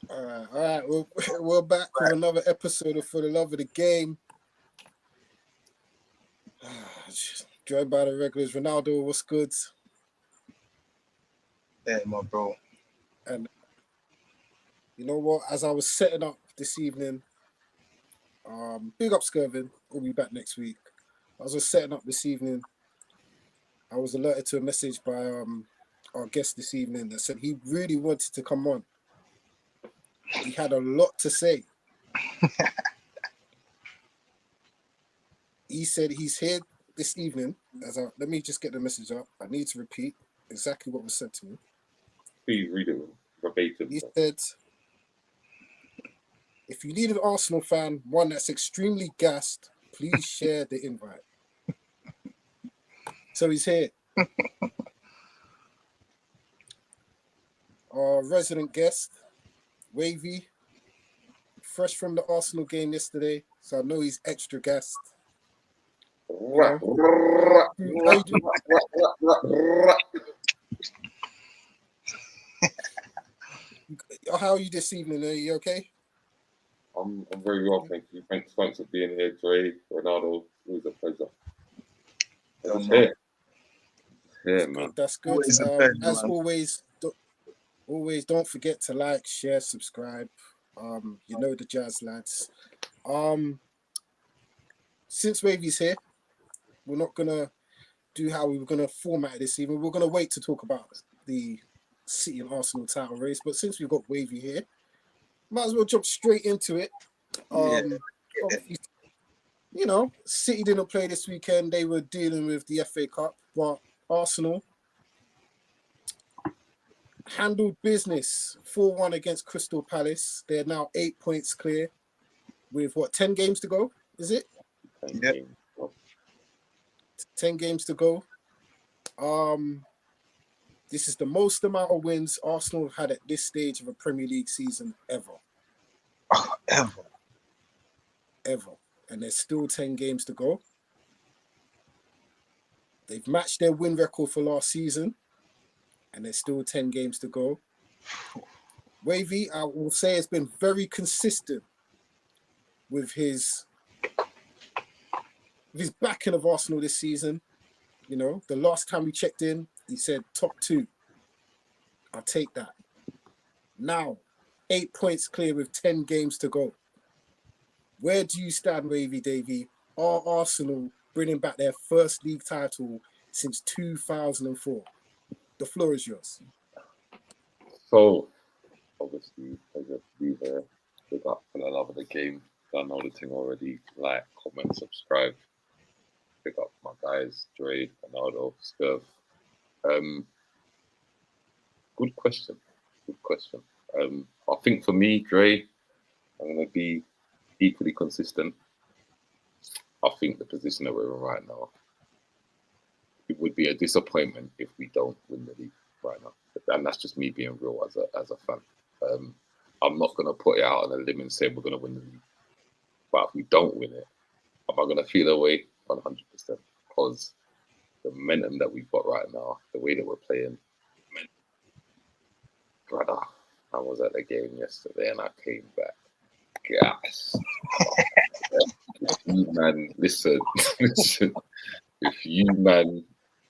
All right. We're back with another episode of For the Love of the Game. Joined by the regulars. Ronaldo, what's good? Yeah, my bro. And you know what? As I was setting up this evening, big up Skirvin. We'll be back next week. As I was setting up this evening, I was alerted to a message by our guest this evening that said he really wanted to come on. He had a lot to say. He said he's here this evening. Let me just get the message up. I need to repeat exactly what was said to me. Please read it verbatim. He said, if you need an Arsenal fan, one that's extremely gassed, please share the invite. So he's here. Our resident guest, Wavy, fresh from the Arsenal game yesterday, so I know he's extra gassed. How are you this evening? Are you okay? I'm very well, thank you. Thanks for being here, Dre, Ronaldo. Always a pleasure. Yeah, man. That's good. As always, don't forget to like, share, subscribe. You know the jazz, lads. Since Wavy's here, we're not gonna do how we were gonna format it this evening. We're gonna wait to talk about the City and Arsenal title race. But since we've got Wavy here, might as well jump straight into it. You know, City didn't play this weekend. They were dealing with the FA Cup, but Arsenal handled business 4-1 against Crystal Palace. They're now 8 points clear with 10 games to go, is it? 10 games to go. This is the most amount of wins Arsenal have had at this stage of a Premier League season ever. Ever. And there's still 10 games to go. They've matched their win record for last season, and there's still 10 games to go. Wavy, I will say, has been very consistent with his backing of Arsenal this season. You know, the last time we checked in, he said top 2. I'll take that. Now, 8 points clear with 10 games to go. Where do you stand, Wavy Davy? Are Arsenal bringing back their first league title since 2004? The floor is yours. So, obviously, pleasure to be here. Big up for the love of the game. Done all the thing already. Like, comment, subscribe. Pick up my guys, Dre, Ronaldo, Scurv. Good question. I think for me, Dre, I'm going to be equally consistent. I think the position that we're in right now, it would be a disappointment if we don't win the league right now. And that's just me being real as a fan. I'm not going to put it out on a limb and say we're going to win the league. But if we don't win it, am I going to feel away? 100%. Because the momentum that we've got right now, the way that we're playing, brother, I was at the game yesterday and I came back. Yes. If you, man, listen. If you, man,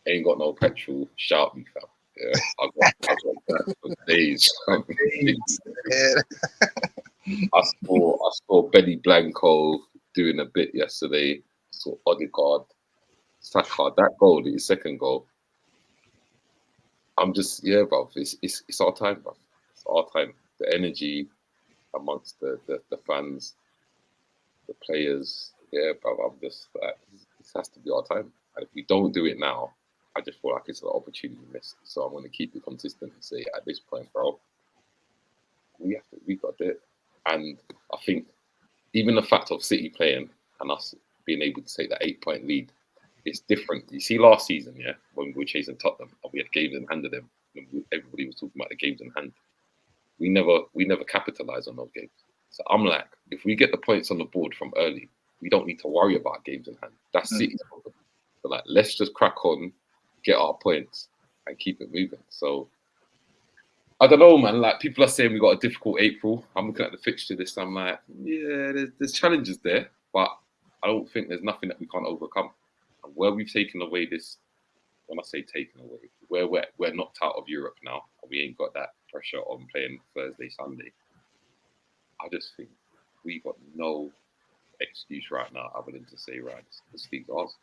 ain't got no petrol, shout me, fam. Yeah, I got that for days. I saw Benny Blanco doing a bit yesterday. I saw Odegaard, Saka, that goal, the second goal. I'm just, bruv. It's our time, bruv. It's our time. The energy amongst the fans, the players, bruv. I'm just like, this has to be our time. And if we don't do it now, I just feel like it's an opportunity missed. So I'm going to keep it consistent and say, at this point, bro, we got to do it. And I think even the fact of City playing and us being able to take that 8-point lead, it's different. You see, last season, when we were chasing Tottenham and we had games in hand of them, everybody was talking about the games in hand. We never capitalised on those games. So I'm like, if we get the points on the board from early, we don't need to worry about games in hand. That's City's problem. So like, let's just crack on, get our points, and keep it moving. So I don't know, man. Like, people are saying we got a difficult April. I'm looking at the fixture list. I'm like, yeah, there's challenges there, but I don't think there's nothing that we can't overcome. And where we've taken away this, when I say taken away, where we're knocked out of Europe now, and we ain't got that pressure on playing Thursday, Sunday. I just think we got no excuse right now other than to say, right, this league's ours.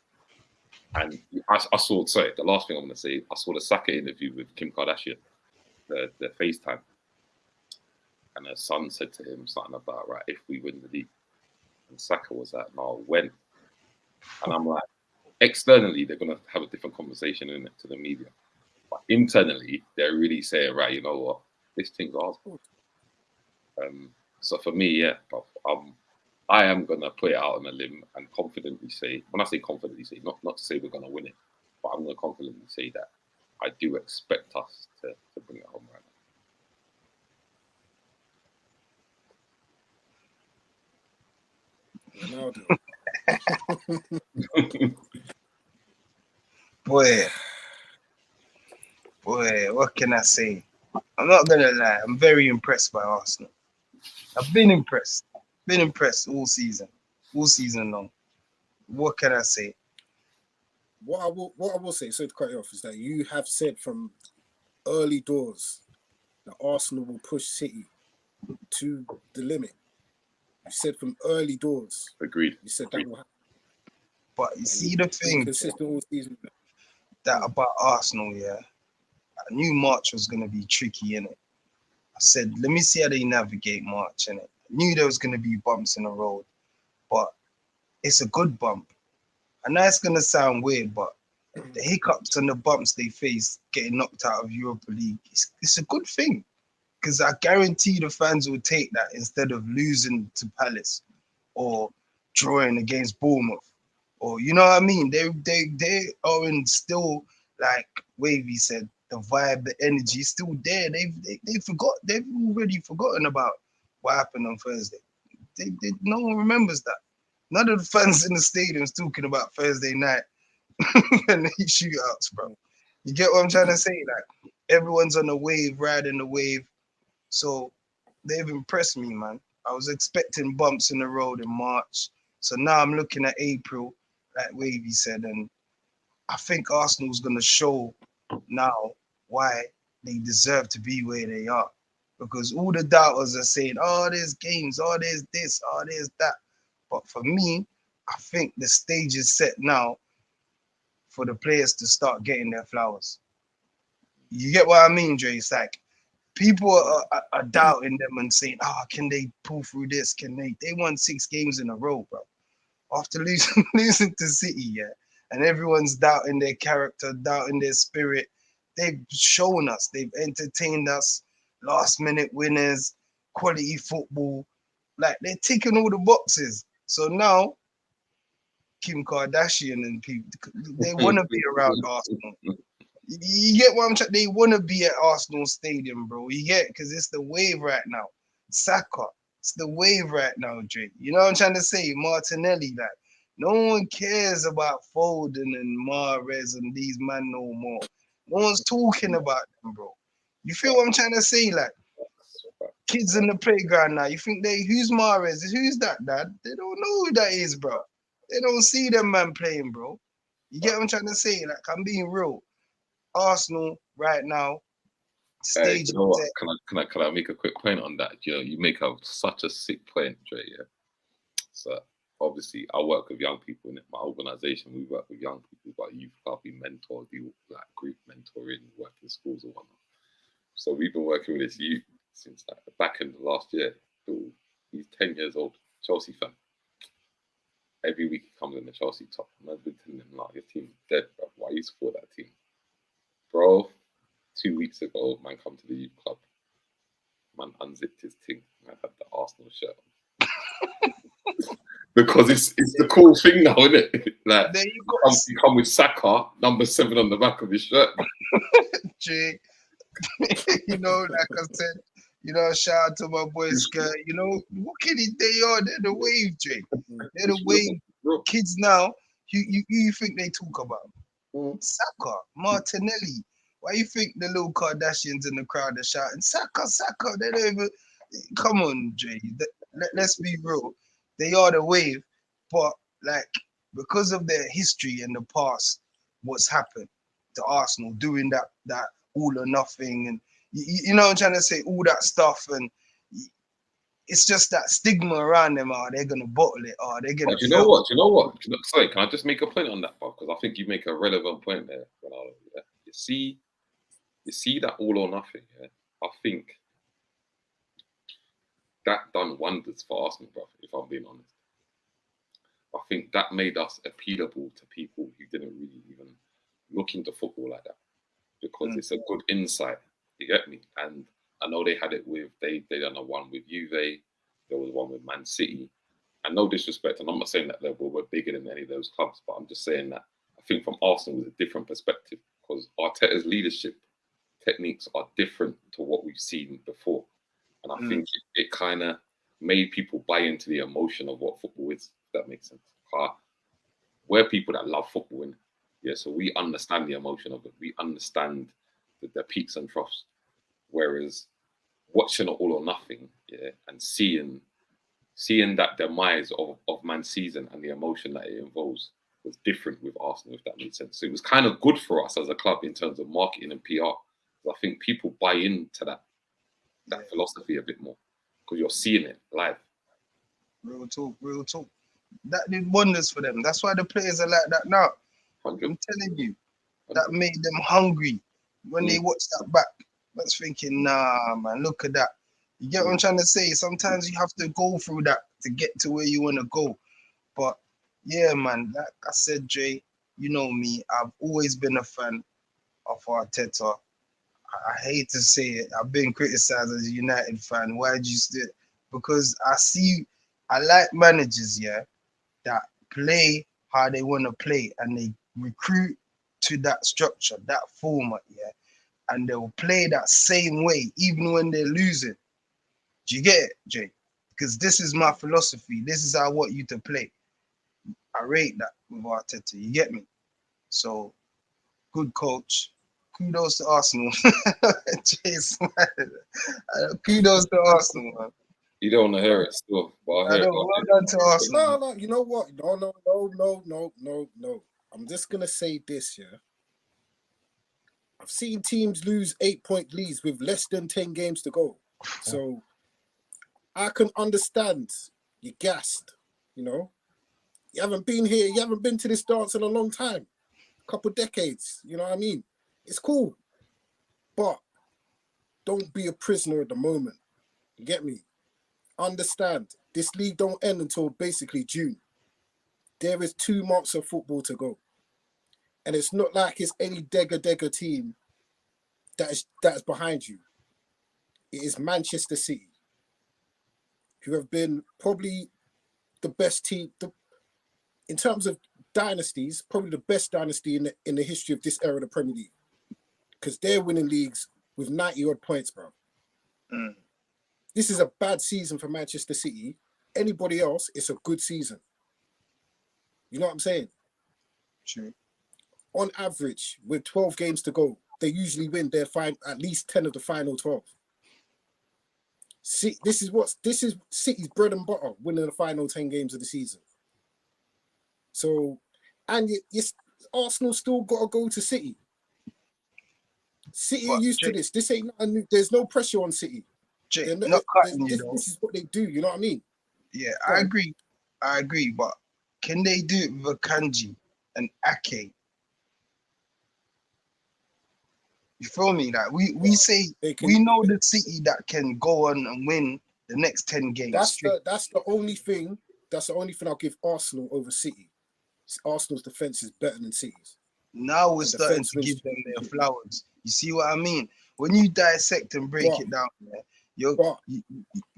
And I saw, sorry, the last thing I'm going to say, I saw the Saka interview with Kim Kardashian, the FaceTime. And her son said to him something about, right, if we win the league. And Saka was like, no, when? And I'm like, externally, they're going to have a different conversation in it to the media. But internally, they're really saying, right, you know what, this thing's ours. So for me, yeah, but I am going to put it out on a limb and confidently say, when I say confidently say, not to say we're going to win it, but I'm going to confidently say that I do expect us to bring it home right Ronaldo. Boy, what can I say? I'm not gonna lie, I'm very impressed by Arsenal. I've been impressed all season long. What can I say? What I will say, so to cut you off, is that you have said from early doors that Arsenal will push City to the limit. You said from early doors. Agreed. You said that will happen. But you see the thing consistent all season. That about Arsenal, yeah. I knew March was gonna be tricky, innit? I said, let me see how they navigate March, innit? I knew there was gonna be bumps in the road, but it's a good bump. I know it's gonna sound weird, but the hiccups and the bumps they face getting knocked out of Europa League, it's a good thing. Because I guarantee the fans will take that instead of losing to Palace or drawing against Bournemouth. Or, you know what I mean? They are in still, like Wavy said, the vibe, the energy is still there. They've already forgotten about what happened on Thursday. No one remembers that. None of the fans in the stadium's talking about Thursday night and the shootouts, bro. You get what I'm trying to say? Like, everyone's on the wave, riding the wave. So they've impressed me, man. I was expecting bumps in the road in March. So now I'm looking at April, like Wavy said, and I think Arsenal's going to show now why they deserve to be where they are. Because all the doubters are saying, oh, there's games, oh, there's this, oh, there's that. But for me, I think the stage is set now for the players to start getting their flowers. You get what I mean, Dre? It's like, people are doubting them and saying, can they pull through this? Can they? They won 6 games in a row, bro. After losing to City, yeah. And everyone's doubting their character, doubting their spirit. They've shown us, they've entertained us, last minute winners, quality football. Like, they're ticking all the boxes. So now, Kim Kardashian and people, they want to be around Arsenal. You get what I'm saying? They want to be at Arsenal Stadium, bro. You get, because it's the wave right now. Saka, it's the wave right now, Drake. You know what I'm trying to say? Martinelli, like, no one cares about Foden and Mahrez and these man no more. No one's talking about them, bro. You feel what I'm trying to say? Like, kids in the playground now, you think who's Mahrez? Who's that, Dad? They don't know who that is, bro. They don't see them man playing, bro. You get what I'm trying to say? Like, I'm being real. Arsenal right now, stage. You know what? Can I make a quick point on that? You know, you make such a sick point, Dre. Yeah. So obviously, I work with young people in my organization. We work with young people, but youth club, we mentor, do like group mentoring, work in schools and whatnot. So we've been working with this youth since like the back end of last year. He's 10 years old, Chelsea fan. Every week he comes in the Chelsea top. And I've been telling him, like, your team's dead, bro. Why you support that team? Bro, 2 weeks ago, man come to the youth club. Man unzipped his thing. Man had the Arsenal shirt on. Because it's the cool thing now, isn't it? Like, there you come with Saka, number 7 on the back of his shirt. Jay, you know, like I said, you know, shout out to my boy Skirt. You know, what can they are? They're the wave, Jay. They're the wave. Kids now, you think they talk about? Saka, Martinelli, Why you think the little Kardashians in the crowd are shouting, Saka, Saka? They don't even... Come on, Jay. Let's be real. They are the wave, but like because of their history in the past, what's happened to Arsenal doing that all or nothing, and you know what I'm trying to say, all that stuff, and it's just that stigma around them. Oh, they're gonna bottle it. Oh, they're gonna. But you know what? You know what? Sorry, can I just make a point on that, Bob? Because I think you make a relevant point there. Yeah? You see that all or nothing. Yeah, I think that done wonders for Arsenal, bro. If I'm being honest, I think that made us appealable to people who didn't really even look into football like that, because it's a good insight. You get me? And I know they had it with they done a one with Juve. There was one with Man City. And no disrespect, and I'm not saying that they were bigger than any of those clubs, but I'm just saying that I think from Arsenal was a different perspective, because Arteta's leadership techniques are different to what we've seen before. And I think it kind of made people buy into the emotion of what football is, if that makes sense. We're people that love football, yeah, so we understand the emotion of it. We understand the peaks and troughs. Whereas watching it all or nothing, yeah, and seeing that demise of man's season and the emotion that it involves was different with Arsenal, if that makes sense. So it was kind of good for us as a club in terms of marketing and PR. I think people buy into that philosophy a bit more because you're seeing it live. Real talk. That did wonders for them. That's why the players are like that now. 100. I'm telling you, that made them hungry when they watched that back. That's thinking, nah, man, look at that. You get what I'm trying to say? Sometimes you have to go through that to get to where you want to go. But yeah, man, like I said, Jay, you know me, I've always been a fan of Arteta. I hate to say it. I've been criticized as a United fan. Why did you still? Because I like managers, yeah, that play how they want to play and they recruit to that structure, that format, yeah, and they'll play that same way even when they're losing. Do you get it, Jay? Because this is my philosophy. This is how I want you to play. I rate that with Arteta. You get me? So, good coach. Kudos to Arsenal. Jeez, kudos to Arsenal, man. You don't want to hear it still, but I hear it. Well done to Arsenal. No, you know what? No. I'm just gonna say this, yeah. I've seen teams lose 8-point leads with less than 10 games to go. So I can understand you're gassed, you know. You haven't been here, you haven't been to this dance in a long time. A couple decades, you know what I mean? It's cool. But don't be a prisoner at the moment. You get me? Understand, this league don't end until basically June. There is 2 months of football to go. And it's not like it's any Degger team that is behind you. It is Manchester City, who have been probably the best team, in terms of dynasties, probably the best dynasty in the history of this era of the Premier League. Because they're winning leagues with 90-odd points, bro. This is a bad season for Manchester City. Anybody else, it's a good season. You know what I'm saying? True. On average, with 12 games to go, they usually win at least 10 of the final 12. See, this is City's bread and butter, winning the final 10 games of the season. So, and Arsenal still got to go to City. City are used to this. This ain't nothing new. There's no pressure on City. Jay, This is what they do. You know what I mean? Yeah, I agree. But can they do it with Kanji and Ake? You feel me? Like we say we know the City that can go on and win the next 10 games. That's the only thing. That's the only thing I'll give Arsenal over City. Arsenal's defense is better than City's. Now we're starting to give them their flowers. You see what I mean? When you dissect and break it down,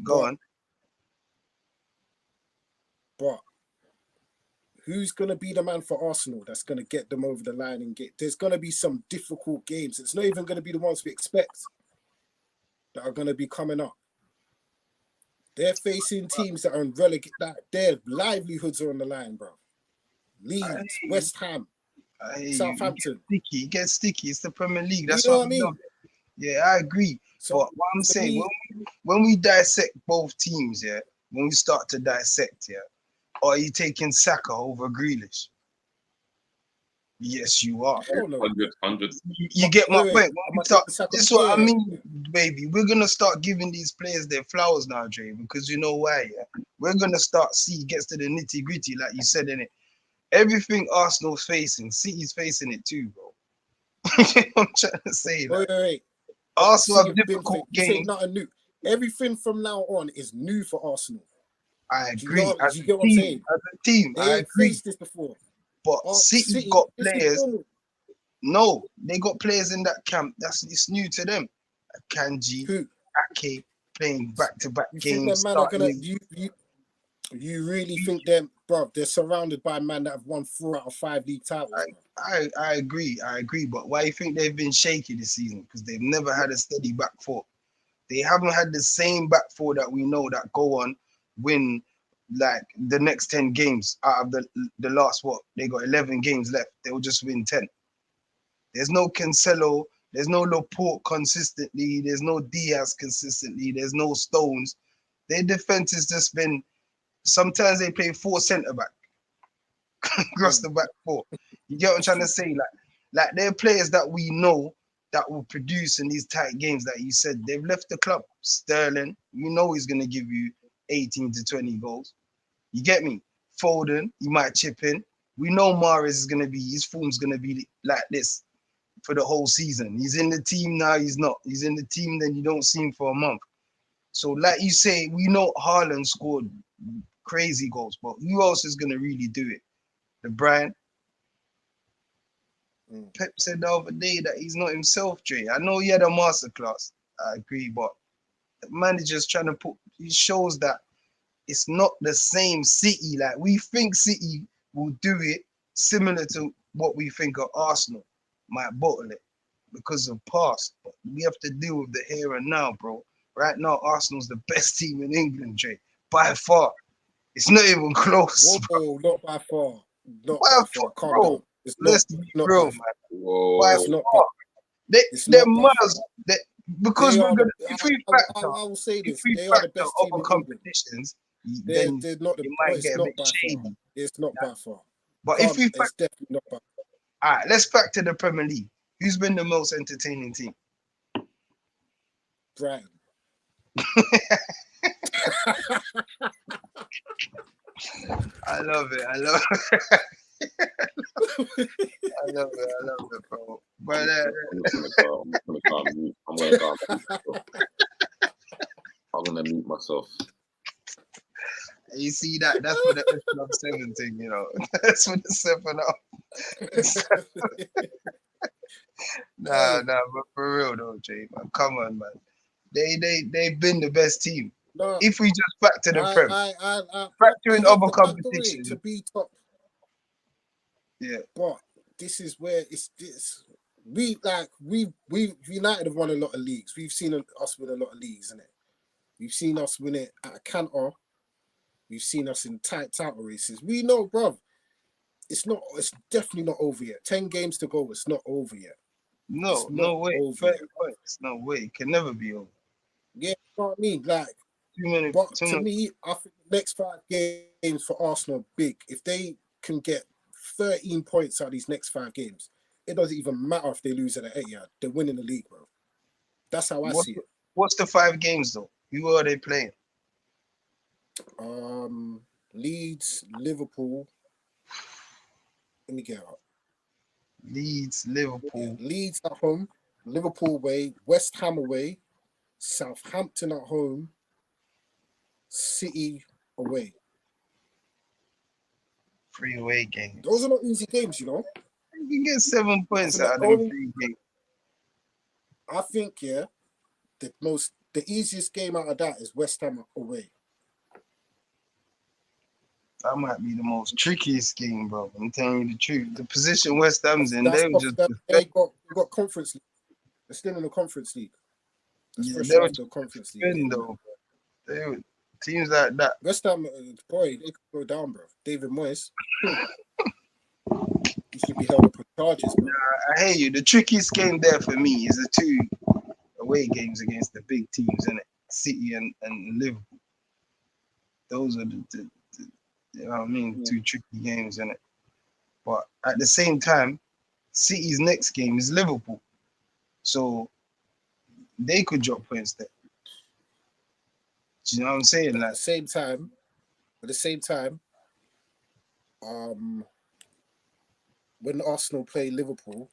go on. But who's gonna be the man for Arsenal that's gonna get them over the line and there's gonna be some difficult games. It's not even gonna be the ones we expect that are gonna be coming up. They're facing teams that are in relegate, that their livelihoods are on the line, bro. Leeds, West Ham. Hey, Southampton. It gets sticky. It's the Premier League. You That's know what what I we mean? love. Yeah, I agree. So But what I'm for saying, me, when we dissect both teams, yeah, when we start to dissect, yeah, are you taking Saka over Grealish? Yes, you are. hell no. 100. You get my Wait. point. When Am we I start, taking Saka? this is what I Yeah. mean, baby. We're gonna start giving these players their flowers now, Dre, because you know why, yeah? We're gonna start gets to the nitty gritty, like you said in it. Everything Arsenal's facing, City's facing it too, bro. I'm trying to say that Wait. Arsenal See, have you've been difficult you say games. nothing new. Everything from now on is new for Arsenal. I Do you agree. know? Do you get what I'm saying? As a team, They I ain't agree. faced this before. But City City, got this is players. normal. No, they got players in that camp. It's new to them. Kanji, Who? Ake playing back-to-back You think them games, man are starting gonna? with You really think them, bro? They're surrounded by men that have won 4 out of 5 league titles. I agree. But why do you think they've been shaky this season? Because they've never had a steady back four. They haven't had the same back four that we know that go on win like the next 10 games out of the last what? They got 11 games left. They will just win 10. There's no Cancelo. There's no Laporte consistently. There's no Diaz consistently. There's no Stones. Their defense has just been. Sometimes they play 4 centre back across the back four. You get what I'm trying to say? Like they're players that we know that will produce in these tight games that you said. They've left the club. Sterling, you know he's gonna give you 18 to 20 goals. You get me? Foden, he might chip in. We know his form's gonna be like this for the whole season. He's in the team now, he's not. He's in the team, then you don't see him for a month. So, like you say, we know Haaland scored crazy goals, but who else is gonna really do it? De Bruyne. Pep said the other day that he's not himself, Dre. I know he had a masterclass. I agree, but the manager's trying to he shows that it's not the same City. Like we think City will do it similar to what we think of Arsenal might bottle it because of past. But we have to deal with the here and now, bro. Right now, Arsenal's the best team in England, Dre, by far. It's not even close. Whoa, not by far. Not By by far, far. Calm bro. down. It's Let's not, be not real, by man. far. By It's not far. They're not by miles. far. Because They we're are gonna, the, if we I factor, will say if this. we They are the factor best team other in England. competitions, They're then not the. it might It's get a not bit by far. shady. It's not by far. But if we It's definitely not by far. all right, let's factor the Premier League. Who's been the most entertaining team? Brighton. I love it. I love it. I love it, bro. But I'm gonna mute myself. you see that? That's for the F7 thing, you know. That's for the 7 up. Nah, but for real though, Jay, man. Come on, man. They've been the best team. No, If we just factor the Prem, factor in they have other the competitions. to be top. Yeah. But this is where it's this. We United have won a lot of leagues. We've seen us win a lot of leagues, isn't it? We've seen us win it at a canter. We've seen us in tight title races. We know, bruv. It's definitely not over yet. 10 games to go. It's not over yet. No way. 30 points. No way. It can never be over. Yeah, you know what I mean? Like, to me, I think the next 5 games for Arsenal are big. If they can get 13 points out of these next 5 games, it doesn't even matter if they lose at the Etihad. They're winning the league, bro. That's how I see it. What's the 5 games though? Who are they playing? Leeds, Liverpool. Let me get out. Leeds, Liverpool. Yeah, Leeds at home, Liverpool away, West Ham away, Southampton at home, City away. 3 away games. Those are not easy games, you know. You can get 7 points out of them 3 games. I think, yeah, the easiest game out of that is West Ham away. That might be the most trickiest game, bro. I'm telling you the truth. The position West Ham's in, they got Conference League. They're still in the Conference League. That's fresh off the Conference League. Though. Teams like that. West Ham, boy, they could go down, bro. David Moyes. He should be held up. charges, bro. I hear you. The trickiest game there for me is the 2 away games against the big teams, innit? City and Liverpool. Those are the you know what I mean, 2 tricky games, innit? But at the same time, City's next game is Liverpool. So they could drop points there. Do you know what I'm saying? At Like, the same time, when Arsenal play Liverpool,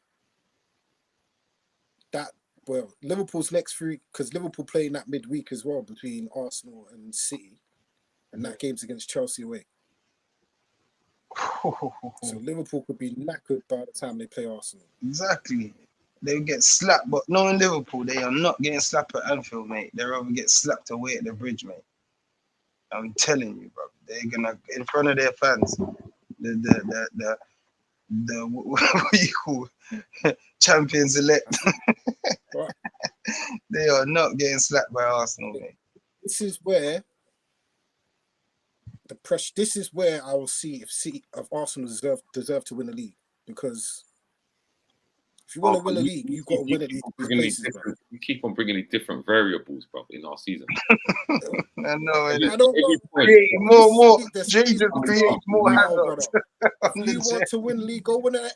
Liverpool's next 3, because Liverpool playing that midweek as well between Arsenal and City, and that game's against Chelsea away. So Liverpool could be knackered by the time they play Arsenal. exactly. They'll get slapped, but knowing Liverpool, they are not getting slapped at Anfield, mate. They'll rather get slapped away at the bridge, mate. I'm telling you, bro. They're gonna, in front of their fans, the what do you call champions elect. Right. They are not getting slapped by Arsenal, mate. This is where the pressure. This is where I will see if Arsenal deserve to win the league, because if you want to win the league, you've got to win at these places, bro. You keep on bringing these different variables, bro, in our season. I know. I don't know. Creating more. The Jay just season creates more now, hazards. brother. If you want to win the league, go win it.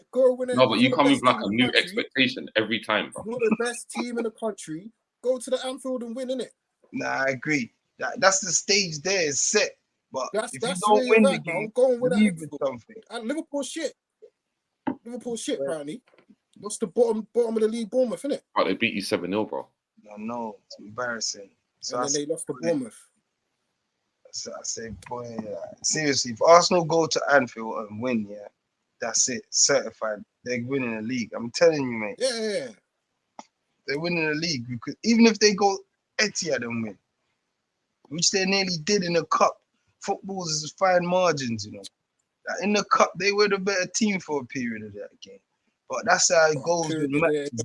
No, but you come with like a new expectation every time, bro. You're the best team in the country. Go to the Anfield and win, innit? Nah, I agree. That's the stage there is set. But That's if you the don't way win you're the at, game, man. Go and win leave at with Anfield. something. And Liverpool shit, apparently. What's the bottom of the league? Bournemouth, innit? But they beat you 7-0, bro. I know, it's embarrassing. So And then they lost to Bournemouth. So I say, boy, seriously, if Arsenal go to Anfield and win, yeah, that's it, certified. They're winning the league. I'm telling you, mate. Yeah. They're winning the league, because even if they go Etihad and win, which they nearly did in the cup, football is fine margins, you know. In the cup, they were the better team for a period of that game. But that's how it goes with matches.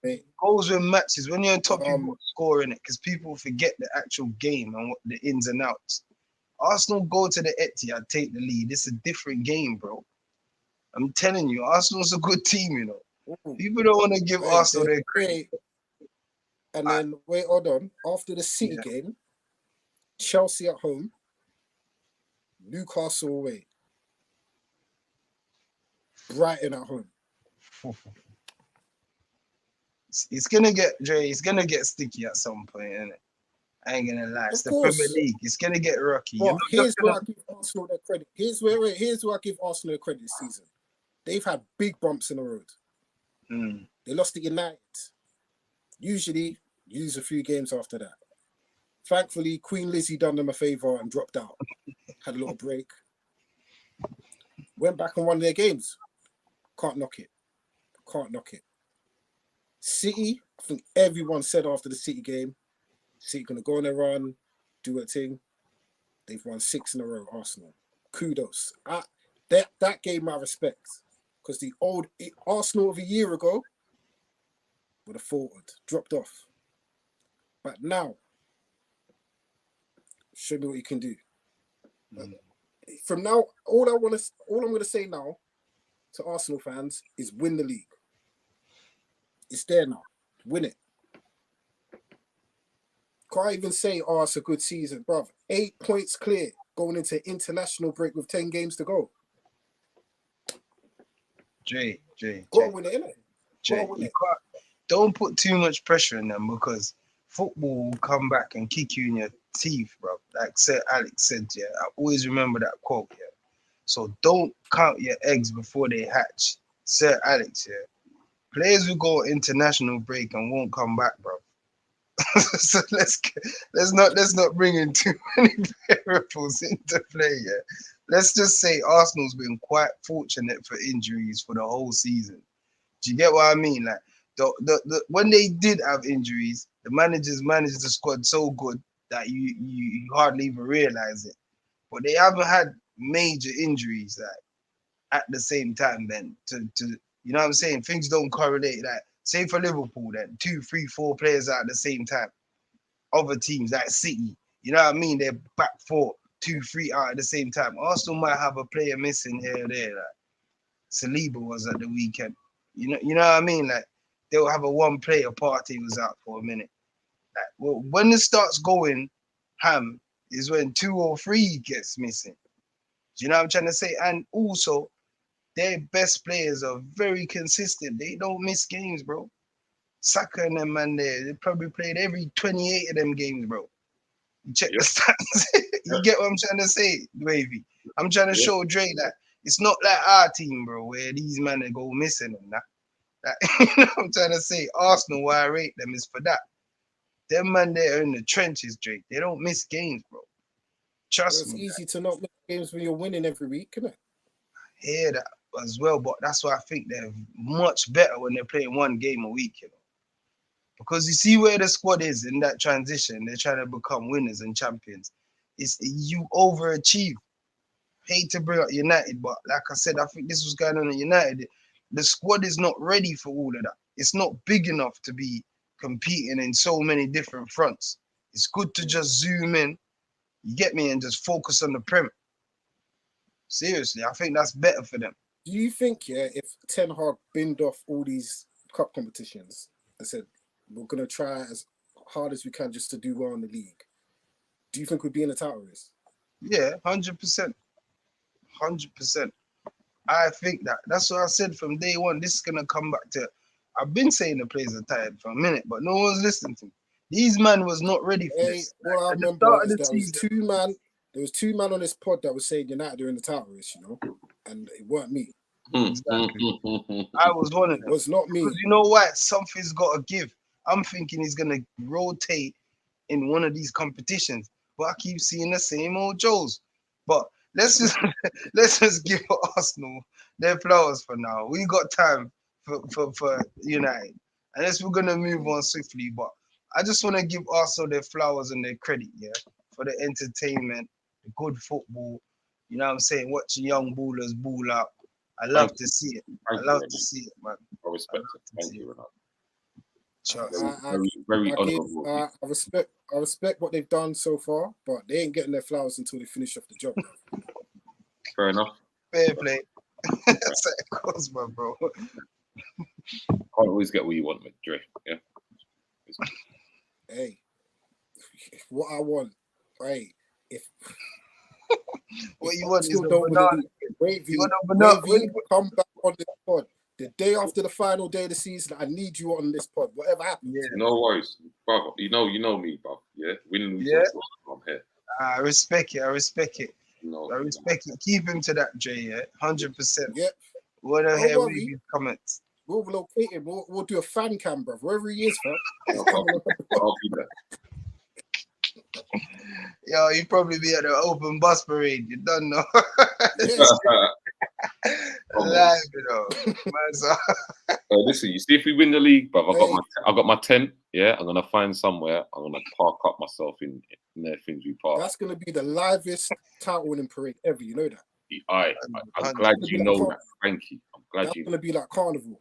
It goes with matches. When you're on top, you've got scoring it, because people forget the actual game and what the ins and outs. Arsenal go to the Etihad, take the lead. It's a different game, bro. I'm telling you, Arsenal's a good team, you know. People don't want to give Arsenal their credit. And then, hold on. After the City game, Chelsea at home, Newcastle away, Brighton at home. It's gonna get sticky at some point, isn't it? I ain't gonna lie. It's the Premier League. It's gonna get rocky. Well, here's where I give Arsenal their credit. Here's where I give Arsenal their credit this season. They've had big bumps in the road. They lost to United. Usually, lose a few games after that. Thankfully, Queen Lizzie done them a favour and dropped out. Had a little break. Went back and won their games. Can't knock it. City, I think everyone said after the City game, City going to go on a run, do a thing. They've won 6 in a row, Arsenal. Kudos. That gave my respect. Because the old Arsenal of a year ago would have faltered, dropped off. But now, show me what you can do. From now, all I'm going to say now to Arsenal fans is win the league. It's there now. Win it. Can't even say, it's a good season, bruv. 8 points clear going into international break with 10 games to go. Jay. Go win it, innit? Jay, don't put too much pressure on them, because football will come back and kick you in your teeth, bro. Like Sir Alex said, yeah. I always remember that quote, yeah. So don't count your eggs before they hatch. Sir Alex, yeah. Players will go international break and won't come back, bro. So let's not bring in too many variables into play, yeah. Let's just say Arsenal's been quite fortunate for injuries for the whole season. Do you get what I mean? Like the when they did have injuries, the managers managed the squad so good that you hardly even realize it. But they haven't had major injuries like at the same time. Then to you know what I'm saying? Things don't correlate. Like say for Liverpool, then 2, 3, 4 players out at the same time. Other teams like City, you know what I mean? They're back 4, 2, 3 out at the same time. Arsenal might have a player missing here or there. Like. Saliba was at the weekend. You know what I mean? Like they'll have a one-player party was out for a minute. Like, well, when it starts going ham is when 2 or 3 gets missing. Do you know what I'm trying to say? And also, their best players are very consistent. They don't miss games, bro. Saka and them man there, they probably played every 28 of them games, bro. You check the stats. You get what I'm trying to say, Wavy? I'm trying to show Dre that it's not like our team, bro, where these men go missing and that. You know what I'm trying to say? Arsenal, why I rate them is for that. Them man there in the trenches, Drake. They don't miss games, bro. Trust me. It's easy to not miss games when you're winning every week, isn't it? I hear that as well, but that's why I think they're much better when they're playing one game a week, you know. Because you see where the squad is in that transition, they're trying to become winners and champions. It's you overachieve. Hate to bring up United, but like I said, I think this was going on at United. The squad is not ready for all of that. It's not big enough to be competing in so many different fronts. It's good to just zoom in, you get me, and just focus on the Prem. Seriously, I think that's better for them. Do you think, if Ten Hag binned off all these cup competitions and said, we're going to try as hard as we can just to do well in the league, do you think we'd be in the title race? Yeah, 100%. 100%. I think that. That's what I said from day one. This is going to come back to... I've been saying the players are tired for a minute, but no one's listening to me. These man was not ready for this. What I remember is there was two man on this pod that was saying United are in the title race, you know, and it weren't me. Exactly. I was one of them. It was not me. Because you know what? Something's got to give. I'm thinking he's going to rotate in one of these competitions, but I keep seeing the same old Joes. But let's just give Arsenal their flowers for now. We got time for United, unless we're going to move on swiftly. But I just want to give Arsenal their flowers and their credit, yeah, for the entertainment, the good football. You know what I'm saying? Watching young ballers ball out. I love to see it. I love to see it, man. I respect it. Thank you, Ronaldo. Very honourable. I respect what they've done so far, but they ain't getting their flowers until they finish off the job. Fair enough. Fair play. That's of course, my bro. Can't always get what you want, Dre. Yeah. Hey, what I want, hey, if what you want is still the don't banana. Wavy, come back on this pod. The day after the final day of the season, I need you on this pod. Whatever happens. Yeah. No worries, brother. You know me, bro. Yeah, win, lose, I'm here. I respect it. I respect it. No, I respect it. Keep him to that, Jay. Yeah, 100%. Yep. Want to hear Wavy's comments? We'll locate him. We'll do a fan cam, bro. Wherever he is, fam. I'll be there. Yo, you probably be at the open bus parade. You don't know. Live, you know. Listen, you see, if we win the league, bro, I got my tent. Yeah, I'm gonna find somewhere. I'm gonna park up myself in there, Finsbury Park. That's gonna be the livest title winning parade ever. You know that. I'm glad you know that, Frankie. I'm glad that's you. Gonna be like carnival.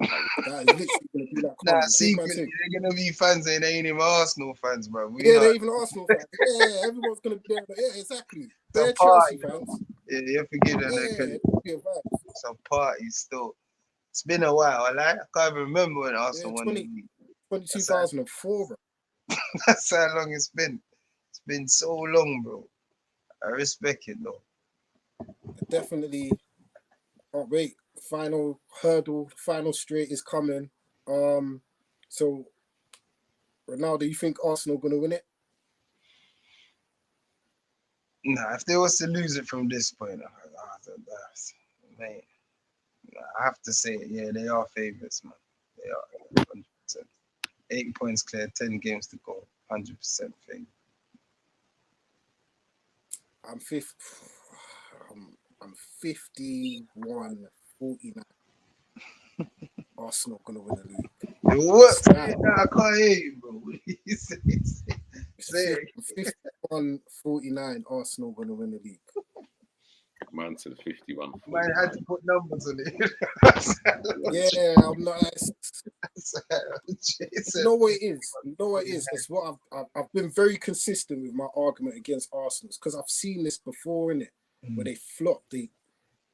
That is literally gonna be like carnival. Nah, secretly they're gonna be fans and they ain't even Arsenal fans, bro. They're even Arsenal fans. Yeah, everyone's gonna be there. Yeah, exactly. They're Chelsea fans. Yeah, you forget that. It's a party still. It's been a while. I can't even remember when Arsenal won the league. 2004, bro. That's how long it's been. It's been so long, bro. I respect it, though. Definitely. Oh, wait. Final hurdle, final straight is coming. So, Ronaldo, you think Arsenal going to win it? Nah, if they was to lose it from this point, mate, I have to say it. Yeah, they are favourites, man. They are 100%. 8 points clear, 10 games to go, 100% favourite. I'm 51-49. Arsenal gonna win the league. What? I can't hear you, bro. What do you say? Say 51-49. Arsenal gonna win the league. Man to the 51. Man had to put numbers on it. Yeah, I'm not. You know what it is. You know what it is. It's what I've been very consistent with my argument against Arsenal because I've seen this before, innit? Where they flop. You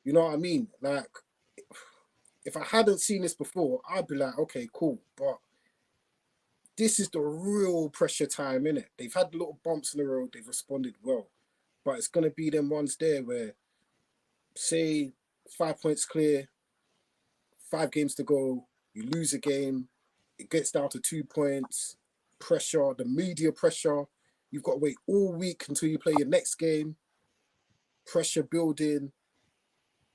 know what I mean? Like if I hadn't seen this before, I'd be like, okay, cool. But this is the real pressure time, innit? They've had little bumps in the road. They've responded well. But it's going to be them ones there where, say, 5 points clear, 5 games to go, you lose a game, it gets down to 2 points, pressure, the media pressure. You've got to wait all week until you play your next game. Pressure building.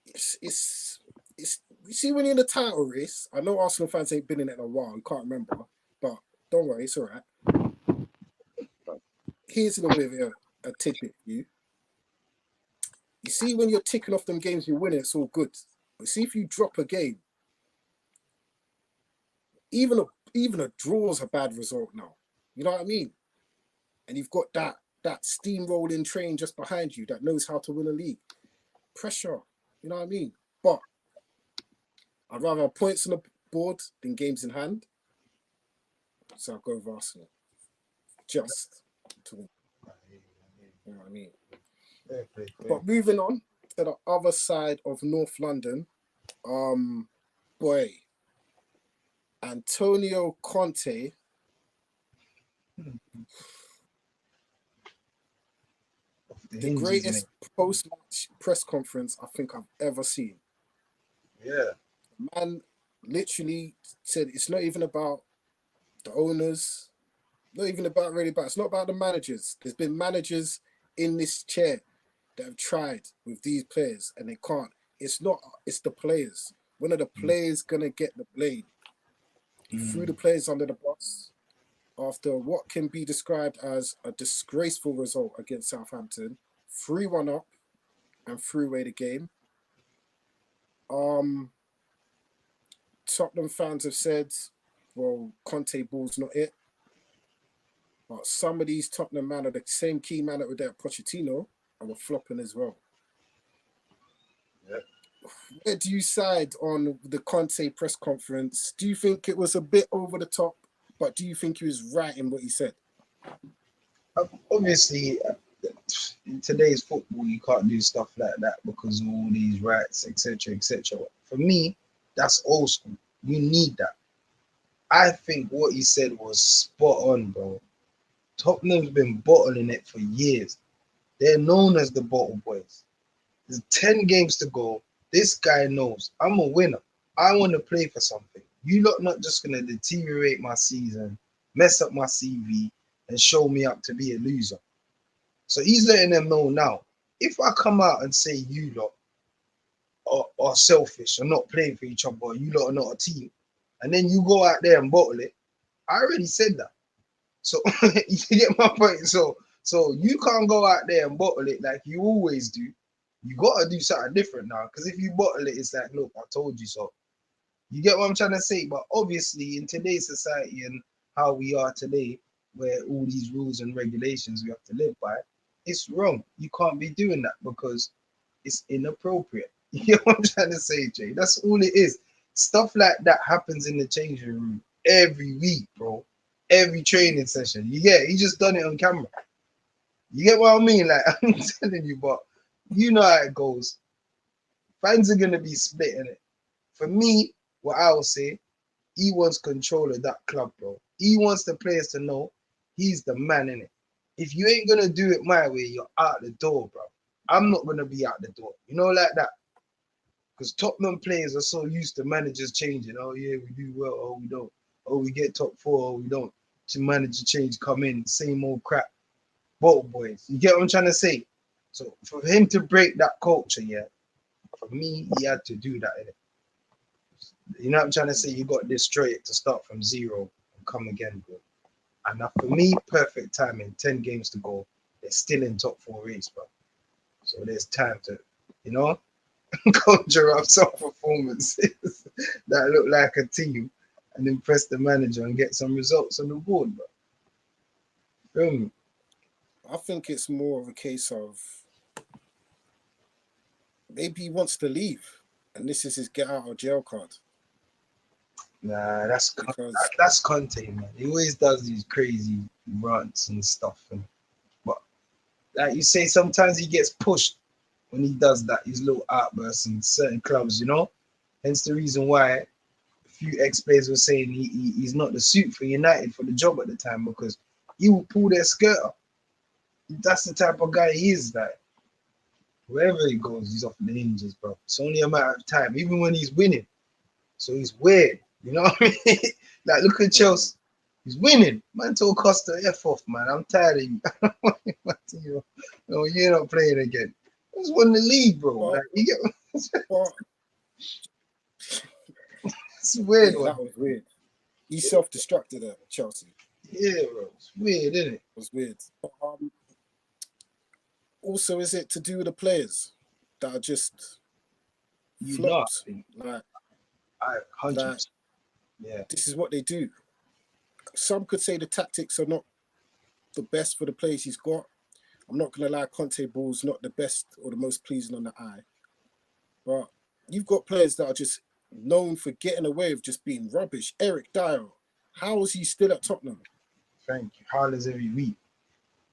It's you see, when you're in the title race, I know Arsenal fans ain't been in it in a while, you can't remember, but don't worry, it's all right. Here's a little bit of a tidbit for you. You see, when you're ticking off them games you're winning, it's all good. But see, if you drop a game, even a draw's a bad result now. You know what I mean? And you've got that steamrolling train just behind you that knows how to win a league. Pressure, you know what I mean? But I'd rather have points on the board than games in hand. So I'll go with Arsenal. Just to win. You know what I mean? But moving on to the other side of North London, boy, Antonio Conte. The greatest post-match press conference I think I've ever seen. Yeah. Man literally said it's not even about the owners, not even about it's not about the managers. There's been managers in this chair that have tried with these players and they can't. It's the players. When are the players gonna get the blame? He threw the players under the bus after what can be described as a disgraceful result against Southampton. 3-1 up and threw away the game. Tottenham fans have said, well, Conte ball's not it. But some of these Tottenham men are the same key man that were there at Pochettino and were flopping as well. Yeah. Where do you side on the Conte press conference? Do you think it was a bit over the top, but do you think he was right in what he said? Obviously, in today's football, you can't do stuff like that because of all these rights, etc., etc. For me, that's old school. You need that. I think what he said was spot on, bro. Tottenham's been bottling it for years. They're known as the bottle boys. There's 10 games to go. This guy knows I'm a winner. I want to play for something. You lot not just going to deteriorate my season, mess up my CV, and show me up to be a loser. So he's letting them know now. If I come out and say you lot are selfish or not playing for each other, or you lot are not a team, and then you go out there and bottle it, I already said that. So you get my point. So you can't go out there and bottle it like you always do. You got to do something different now. Because if you bottle it, it's like, look, I told you so. You get what I'm trying to say? But obviously, in today's society and how we are today, where all these rules and regulations we have to live by, it's wrong. You can't be doing that because it's inappropriate. You know what I'm trying to say, Jay? That's all it is. Stuff like that happens in the changing room every week, bro. Every training session. You get it? He just done it on camera. You get what I mean? Like, I'm telling you, but you know how it goes. Fans are going to be splitting it. For me, what I will say, he wants control of that club, bro. He wants the players to know he's the man in it. If you ain't going to do it my way, you're out the door, bro. I'm not going to be out the door. You know, like that. Because Tottenham players are so used to managers changing. Oh, yeah, we do well. Oh, we don't. Oh, we get top 4. Oh, we don't. To manager change, come in. Same old crap. Bottle boys. You get what I'm trying to say? So for him to break that culture, yeah, for me, he had to do that. Innit? You know what I'm trying to say? You got to destroy it to start from zero and come again, bro. And for me, perfect timing. 10 games to go. They're still in top 4 race, bro. So there's time to, you know, conjure up some performances that look like a team and impress the manager and get some results on the board, bro. Feel me? I think it's more of a case of maybe he wants to leave and this is his get out of jail card. Nah, that's Conte, man. He always does these crazy rants and stuff. But like you say, sometimes he gets pushed when he does that, his little outbursts in certain clubs, you know? Hence the reason why a few ex-players were saying he's not the suit for United for the job at the time, because he will pull their skirt up. That's the type of guy he is. Like, wherever he goes, he's off the hinges, bro. It's only a matter of time, even when he's winning. So he's weird. You know what I mean? Like, look at Chelsea. He's winning. Man told Costa, F off, man. I'm tired of you. No, you're not playing again. He's won the league, bro. Well, like, you get well, it's a weird yeah, one. that was weird. He self-destructed at Chelsea. Yeah, bro. It's weird, isn't it? It was weird. Also, is it to do with the players that are just You flops? not. Like, 100%. like, Yeah. this is what they do. Some could say the tactics are not the best for the players he's got. I'm not going to lie, Conte ball's not the best or the most pleasing on the eye. But you've got players that are just known for getting away with just being rubbish. Eric Dyer, how is he still at Tottenham? Thank you. Hollers every week.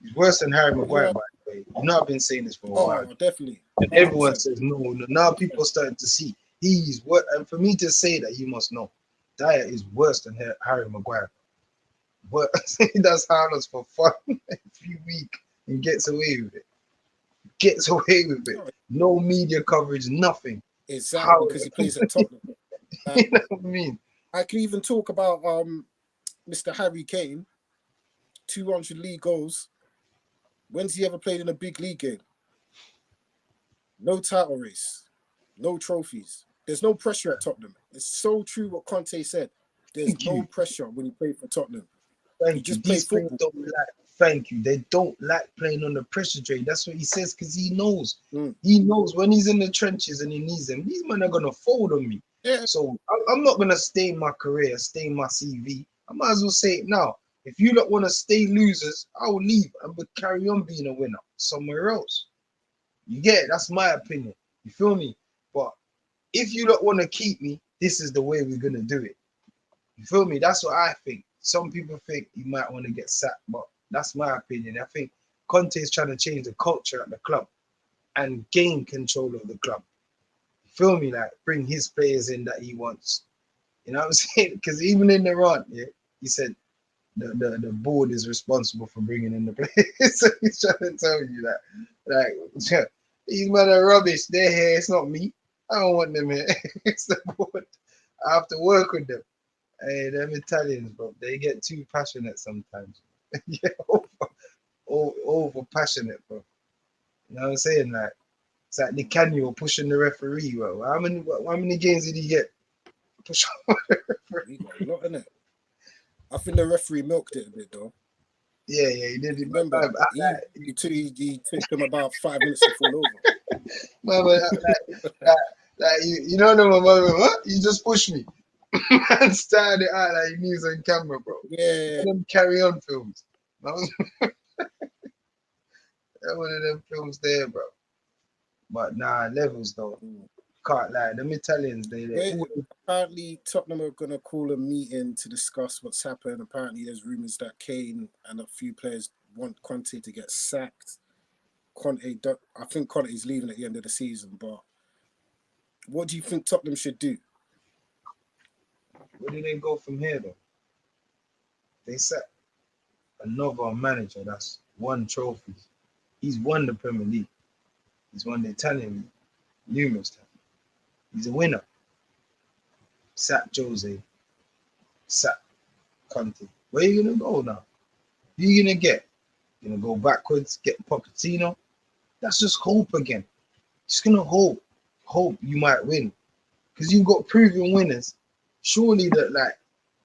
He's worse than Harry Maguire, Yeah. by the way. You know, I've been saying this for a while. Definitely. And everyone 100%. says no. Now people starting to see he's what. And for me to say that, you must know, Dyer is worse than Harry Maguire. But he does harness for fun every week and gets away with it. Gets away with it. No media coverage, nothing. Exactly, because he plays at Tottenham. You know what I mean? I can even talk about Mr. Harry Kane, 200 league goals. When's he ever played in a big league game? No title race, no trophies. There's no pressure at Tottenham. It's so true what Conte said. There's no pressure when you play for Tottenham. Thank you. Just play football. Thank you. They don't like playing on the pressure train. That's what he says, because he knows. He knows when he's in the trenches and he needs them, these men are going to fold on me. Yeah. So I'm not going to stay in my career, stay in my CV. I might as well say it now. If you don't want to stay losers, I will leave and carry on being a winner somewhere else. You get it? That's my opinion. You feel me? But if you don't want to keep me, this is the way we're going to do it. You feel me? That's what I think. Some people think he might want to get sacked, but that's my opinion. I think Conte is trying to change the culture at the club and gain control of the club. You feel me? Like, bring his players in that he wants. You know what I'm saying? Because even in the run, yeah, he said the board is responsible for bringing in the players. So he's trying to tell you that. Like, these men are rubbish. They're here. It's not me. I don't want them here. It's the board. I have to work with them. Hey, them Italians, bro, they get too passionate sometimes. Yeah, over passionate, bro. You know what I'm saying? Like, it's like the Canio pushing the referee, bro. How many games did he get? Push on the referee. He got a lot in it. I think the referee milked it a bit though. Yeah, he did. Remember, he took him about 5 minutes to fall over. Mama, you know my mother, what? You just pushed me. Man started it out like he needs on camera, bro. Yeah. Let them carry on films. That was one of them films there, bro. But nah, levels though. Can't lie. Them Italians, apparently Tottenham are gonna call a meeting to discuss what's happened. Apparently there's rumours that Kane and a few players want Conte to get sacked. I think Conte's leaving at the end of the season, but what do you think Tottenham should do? Where do they go from here though? They set another manager that's won trophies. He's won the Premier League. He's won the Italian League numerous times. He's a winner. Sack Jose. Sack Conte. Where are you gonna go now? Who are you gonna get? You're gonna go backwards, get Pochettino? That's just hope again. Just gonna hope you might win. Because you've got proven winners. Surely that, like,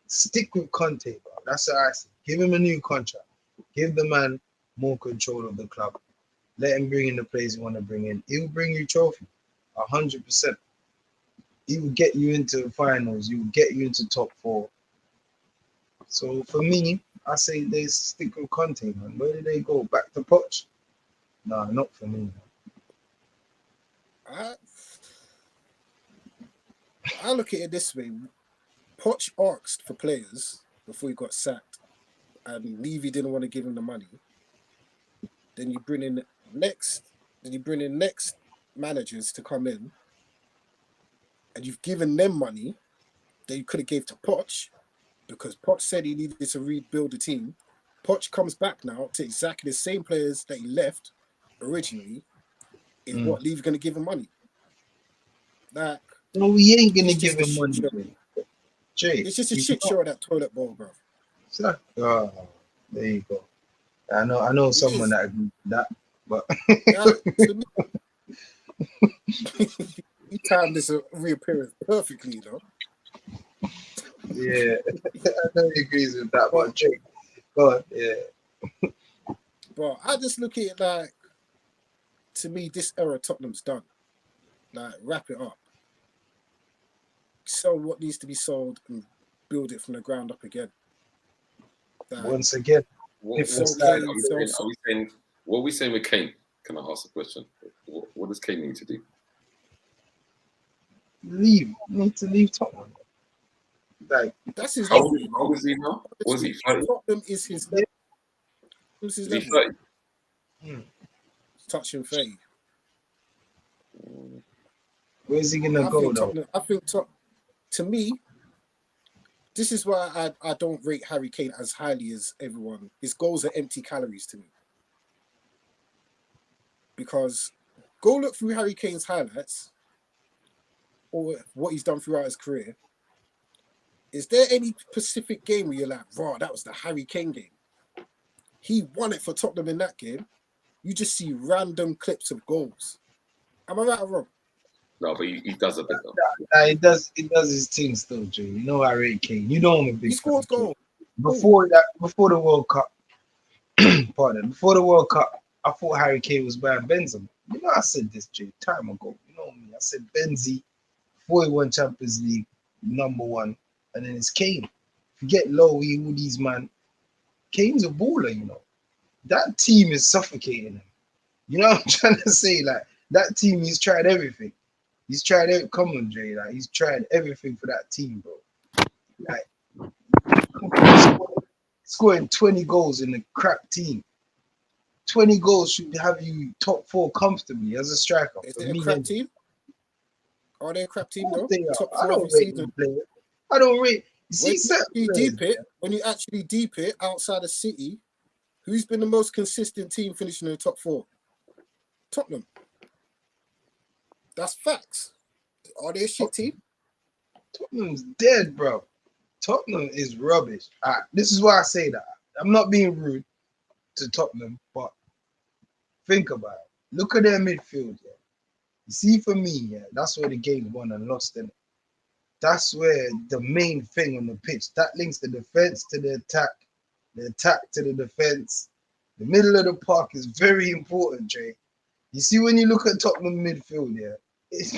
stick with Conte, bro. That's what I say. Give him a new contract. Give the man more control of the club. Let him bring in the players you want to bring in. He'll bring you trophy. 100%. He will get you into finals. He will get you into top 4. So for me, I say they stick with Conte, man. Where do they go? Back to Poch? Nah, not for me. I look at it this way. Poch asked for players before he got sacked, and Levy didn't want to give him the money. Then you bring in next managers to come in and you've given them money that you could have gave to Poch, because Poch said he needed to rebuild the team. Poch comes back now to exactly the same players that he left originally. Is what Lee's going to give him money? Like, No, we ain't gonna it's give just him a money. shit show. Jay, It's just a he's shit not- show at that toilet bowl, bro. Sir. Oh, there you go. I know someone is. that agrees with that, but To me, he timed this reappearance perfectly, though. yeah, I know he agrees with that. But Jake, go on, yeah. But I just look at it like, to me, this era of Tottenham's done. Like, wrap it up. Sell what needs to be sold and build it from the ground up again. Like, Once again, What, Different what, style. are we saying, what are we saying with Kane? Can I ask a question? What does Kane need to do? need to leave Tottenham. Like, that's his How level. old is he now? Was he 30? Tottenham is his level. Who's his Is he level? 30? Touching 30. where's he gonna I go think though? Tottenham, to me, this is why I don't rate Harry Kane as highly as everyone. His goals are empty calories to me. Because go look through Harry Kane's highlights or what he's done throughout his career. Is there any specific game where you're like, bro, that was the Harry Kane game? He won it for Tottenham in that game. You just see random clips of goals. Am I right or wrong? No, but he does a bit though. He does his thing still, Jay. You know I rate Kane. You know I'm a big He scores fan of goals. Kane. Before the World Cup, before the World Cup, I thought Harry Kane was better than Benzema. You know I said this, Jay, time ago. You know me. I said Benzi, before he won Champions League, #1, and then it's Kane. Forget Lowy, all these man. Kane's a baller, you know. That team is suffocating him. You know what I'm trying to say? Like, that team, he's tried everything. He's tried every come on, Jay. Like, he's tried everything for that team, bro. Like, scoring 20 goals in a crap team. 20 goals should have you top 4 comfortably as a striker. Is For it a me, crap team? Are they a crap team though? they are. Top I 4 don't every rate season. them players. I don't rate. You When see, certain you players, deep it, when you actually deep it outside of City, who's been the most consistent team finishing in the top 4? Tottenham. That's facts. Are they a shit team? Tottenham's dead, bro. Tottenham is rubbish. This is why I say that. I'm not being rude to Tottenham, but think about it. Look at their midfield. Yeah. You see, for me, yeah, that's where the game won and lost in it. That's where the main thing on the pitch. That links the defense to the attack to the defense. The middle of the park is very important, Jay. You see, when you look at Tottenham midfield, yeah, it's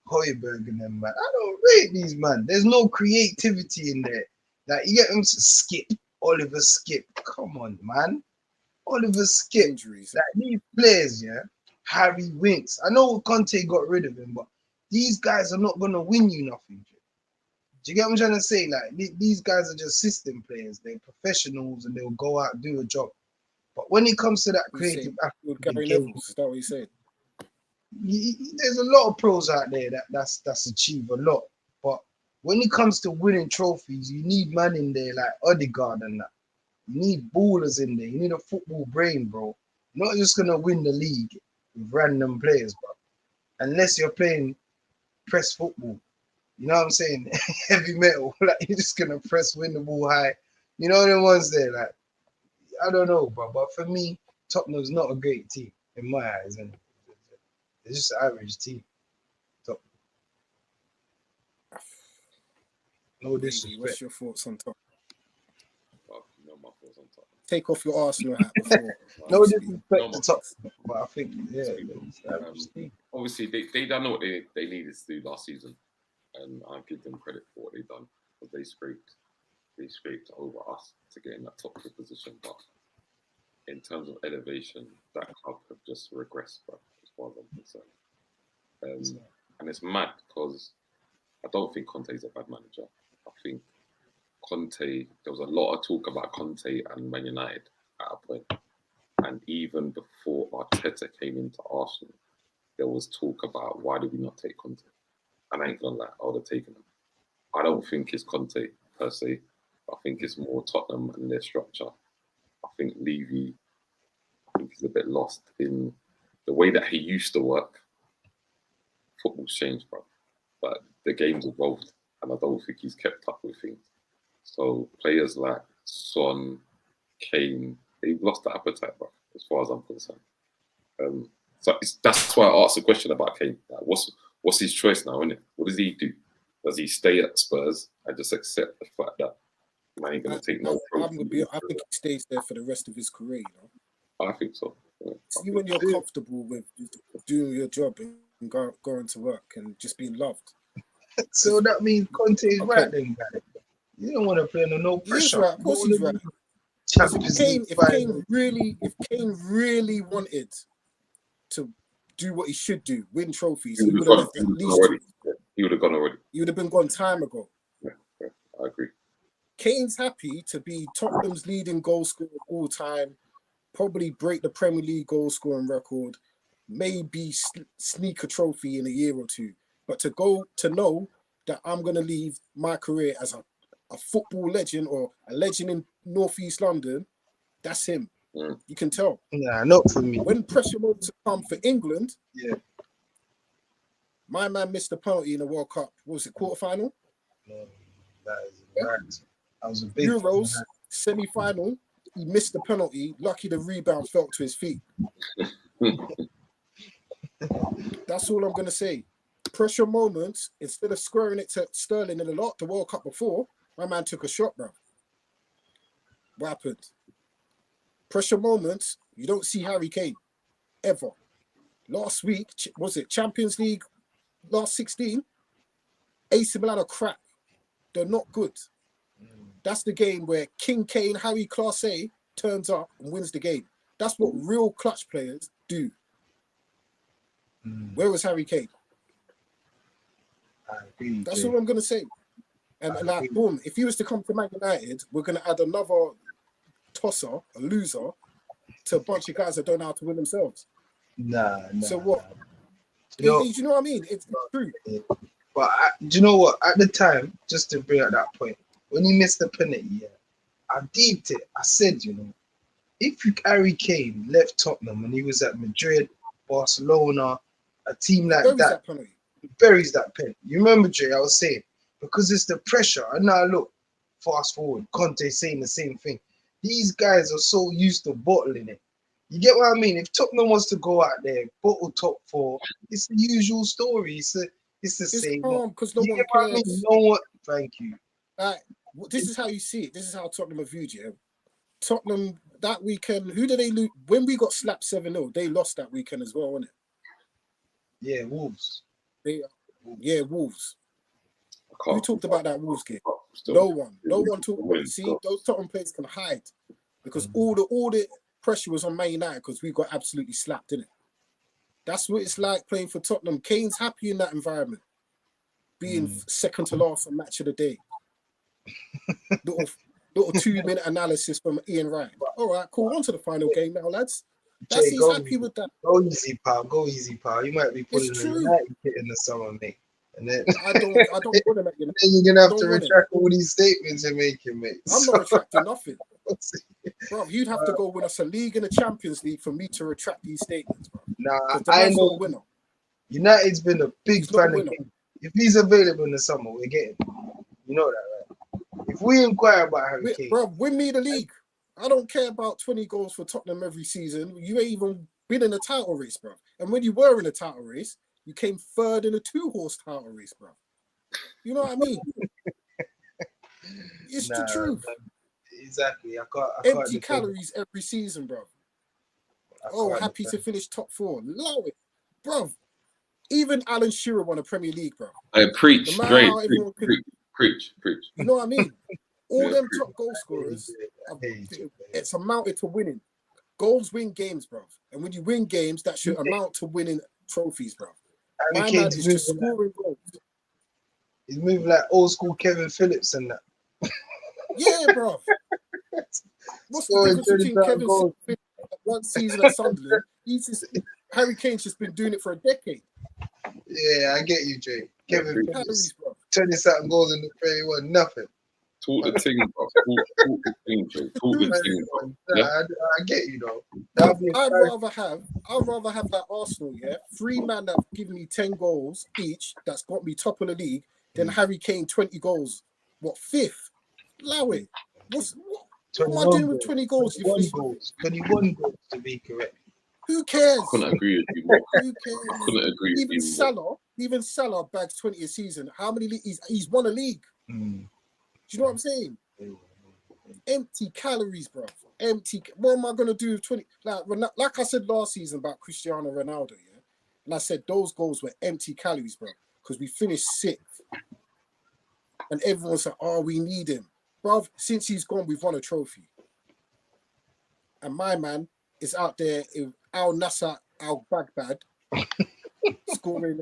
Højbjerg and them, man. I don't rate these, man. There's no creativity in there. Like, you get them to Skip, Oliver Skip. Come on, man. Oliver Skip. Injuries. Like, these players, yeah, Harry Winks. I know Conte got rid of him, but these guys are not going to win you nothing. Do you get what I'm trying to say? Like, these guys are just system players. They're professionals and they'll go out and do a job. But when it comes to that creative aspect of the Gary game, Neville, is that what you said? there's a lot of pros out there that's achieved a lot. But when it comes to winning trophies, you need man in there like Odegaard and that. You need ballers in there. You need a football brain, bro. You're not just gonna win the league with random players, bro. Unless you're playing press football. You know what I'm saying? Heavy metal. Like, you're just gonna win the ball high. You know the ones there, like, I don't know, bro. But for me, Tottenham's not a great team in my eyes, and it's just an average team. So, no disrespect. What's your thoughts on top? Well, you know my thoughts on top. Take off your Arsenal hat before. No disrespect to Tottenham, but I think, yeah, it's an average team. Obviously, they done what they needed to do last season, and I give them credit for what they've done, because they scraped over us to get in that top 4 position. But in terms of elevation, that club have just regressed, bro, as far as I'm concerned. And it's mad because I don't think Conte is a bad manager. I think Conte, there was a lot of talk about Conte and Man United at a point. And even before Arteta came into Arsenal, there was talk about, why did we not take Conte? and I ain't gonna lie, I would have taken him. I don't think it's Conte per se. I think it's more Tottenham and their structure. I think Levy, I think he's a bit lost in the way that he used to work. Football's changed, bro. But the game's evolved, and I don't think he's kept up with things. So players like Son, Kane, they've lost the appetite, bro, as far as I'm concerned. So that's why I asked the question about Kane. Like, what's his choice now, innit? What does he do? Does he stay at Spurs and just accept the fact that man ain't going to take no trophy? I think he stays there for the rest of his career, you know? I think so. Yeah, See, when you're comfortable with doing your job and going to work and just being loved. So that means Conte is right then, guys. You don't want to play under no pressure. He's right. Of course he's right. If Kane really wanted to do what he should do, win trophies, he would have at least. He would have gone already. He would have been gone time ago. Yeah, I agree. Kane's happy to be Tottenham's leading goal scorer of all time, probably break the Premier League goal scoring record, maybe sneak a trophy in a year or two. But to know that I'm going to leave my career as a football legend or a legend in North East London, that's him. Mm. You can tell. Nah, not for me. When pressure moments come for England, Yeah. my man missed the penalty in the World Cup. What was it, quarterfinal? No, that is right. I was a big Euros, semi-final. He missed the penalty. Lucky the rebound fell to his feet. That's all I'm going to say. Pressure moments, instead of squaring it to Sterling in the World Cup before, my man took a shot, bro. What happened? Pressure moments, you don't see Harry Kane, ever. Last week, was it Champions League, last 16? AC Milan are crap. They're not good. That's the game where King Kane, Harry Class A, turns up and wins the game. That's what real clutch players do. Where was Harry Kane? I agree, That's Jay. all I'm going to say. And like, boom, if he was to come to Man United, we're going to add another tosser, a loser, to a bunch of guys that don't know how to win themselves. Nah. So what? Nah. Do you know what I mean? It's true. But do you know what? At the time, just to bring up that point, when he missed the penalty, I deeped it. I said, if Harry Kane left Tottenham and he was at Madrid, Barcelona, a team like that penalty. buries that pen. You remember, Jay, I was saying, because it's the pressure. And now look, fast forward, Conte saying the same thing. These guys are so used to bottling it. You get what I mean? If Tottenham wants to go out there, bottle top four, it's the usual story. It's the same. Because no you one get what I cares. mean? No one. Thank you. This is how you see it. This is how Tottenham are viewed, yeah? Tottenham, that weekend, who did they lose? When we got slapped 7-0, they lost that weekend as well, wasn't it? Yeah, Wolves. Wolves. Who talked about that Wolves game? No one talked about it. See, those Tottenham players can hide because all the pressure was on Man United because we got absolutely slapped, didn't it? That's what it's like playing for Tottenham. Kane's happy in that environment, being second to last on Match of the Day. Little 2-minute analysis from Ian Wright. All right, cool. On to the final game now, lads. He's happy with that. Go easy, pal. Go easy, pal. You might be putting the United kit in the summer, mate. And then I don't want to make it. Then you're gonna have to retract all these statements you're making, mate. I'm not retracting nothing. Bro, you'd have to go win us a league and a Champions League for me to retract these statements, bro. Nah, I know. Winner. United's been a big fan of him. If he's available in the summer, we're getting him. You know that, right? If we inquire about Harry Kane, bro, win me the league. I don't care about 20 goals for Tottenham every season. You ain't even been in a title race, bro. And when you were in a title race, you came third in a 2-horse title race, bro. You know what I mean? It's the truth. Exactly. I can't empty calories every season, bro. Happy to finish top 4. Allow it, bro. Even Alan Shearer won a Premier League, bro. Preach. You know what I mean? All them top goal scorers, it's amounted to winning. Goals win games, bro. And when you win games, that should amount to winning trophies, bro. My man is just scoring goals. He's moving like old school Kevin Phillips and that. Yeah, bro. What's the difference between Kevin Phillips one season at Sunderland? Harry Kane's just been doing it for a decade. Yeah, I get you, Jay. Kevin big Calories, bro. 20-something goals in the Premier League, nothing. Talk the thing, bro. Talk the thing, Jay. Talk the thing, bro. Yeah. I get you though. That'll be I'd rather have that Arsenal, yeah. 3 men that have given me 10 goals each, that's got me top of the league, than Harry Kane 20 goals. What, fifth? Allow it. What am I doing with 20 goals? 21 goals to be correct. Who cares? I couldn't agree with you more. Who cares? I couldn't agree with you Even Salah bags 20 a season. How many leagues? He's won a league. Mm. Do you know what I'm saying? Empty calories, bro. Empty. What am I gonna do with 20? Like I said last season about Cristiano Ronaldo, yeah. And I said those goals were empty calories, bro, because we finished 6th, and everyone said, "Oh, we need him, bro." Since he's gone, we've won a trophy, and my man is out there in Al Nassr Al Baghdad scoring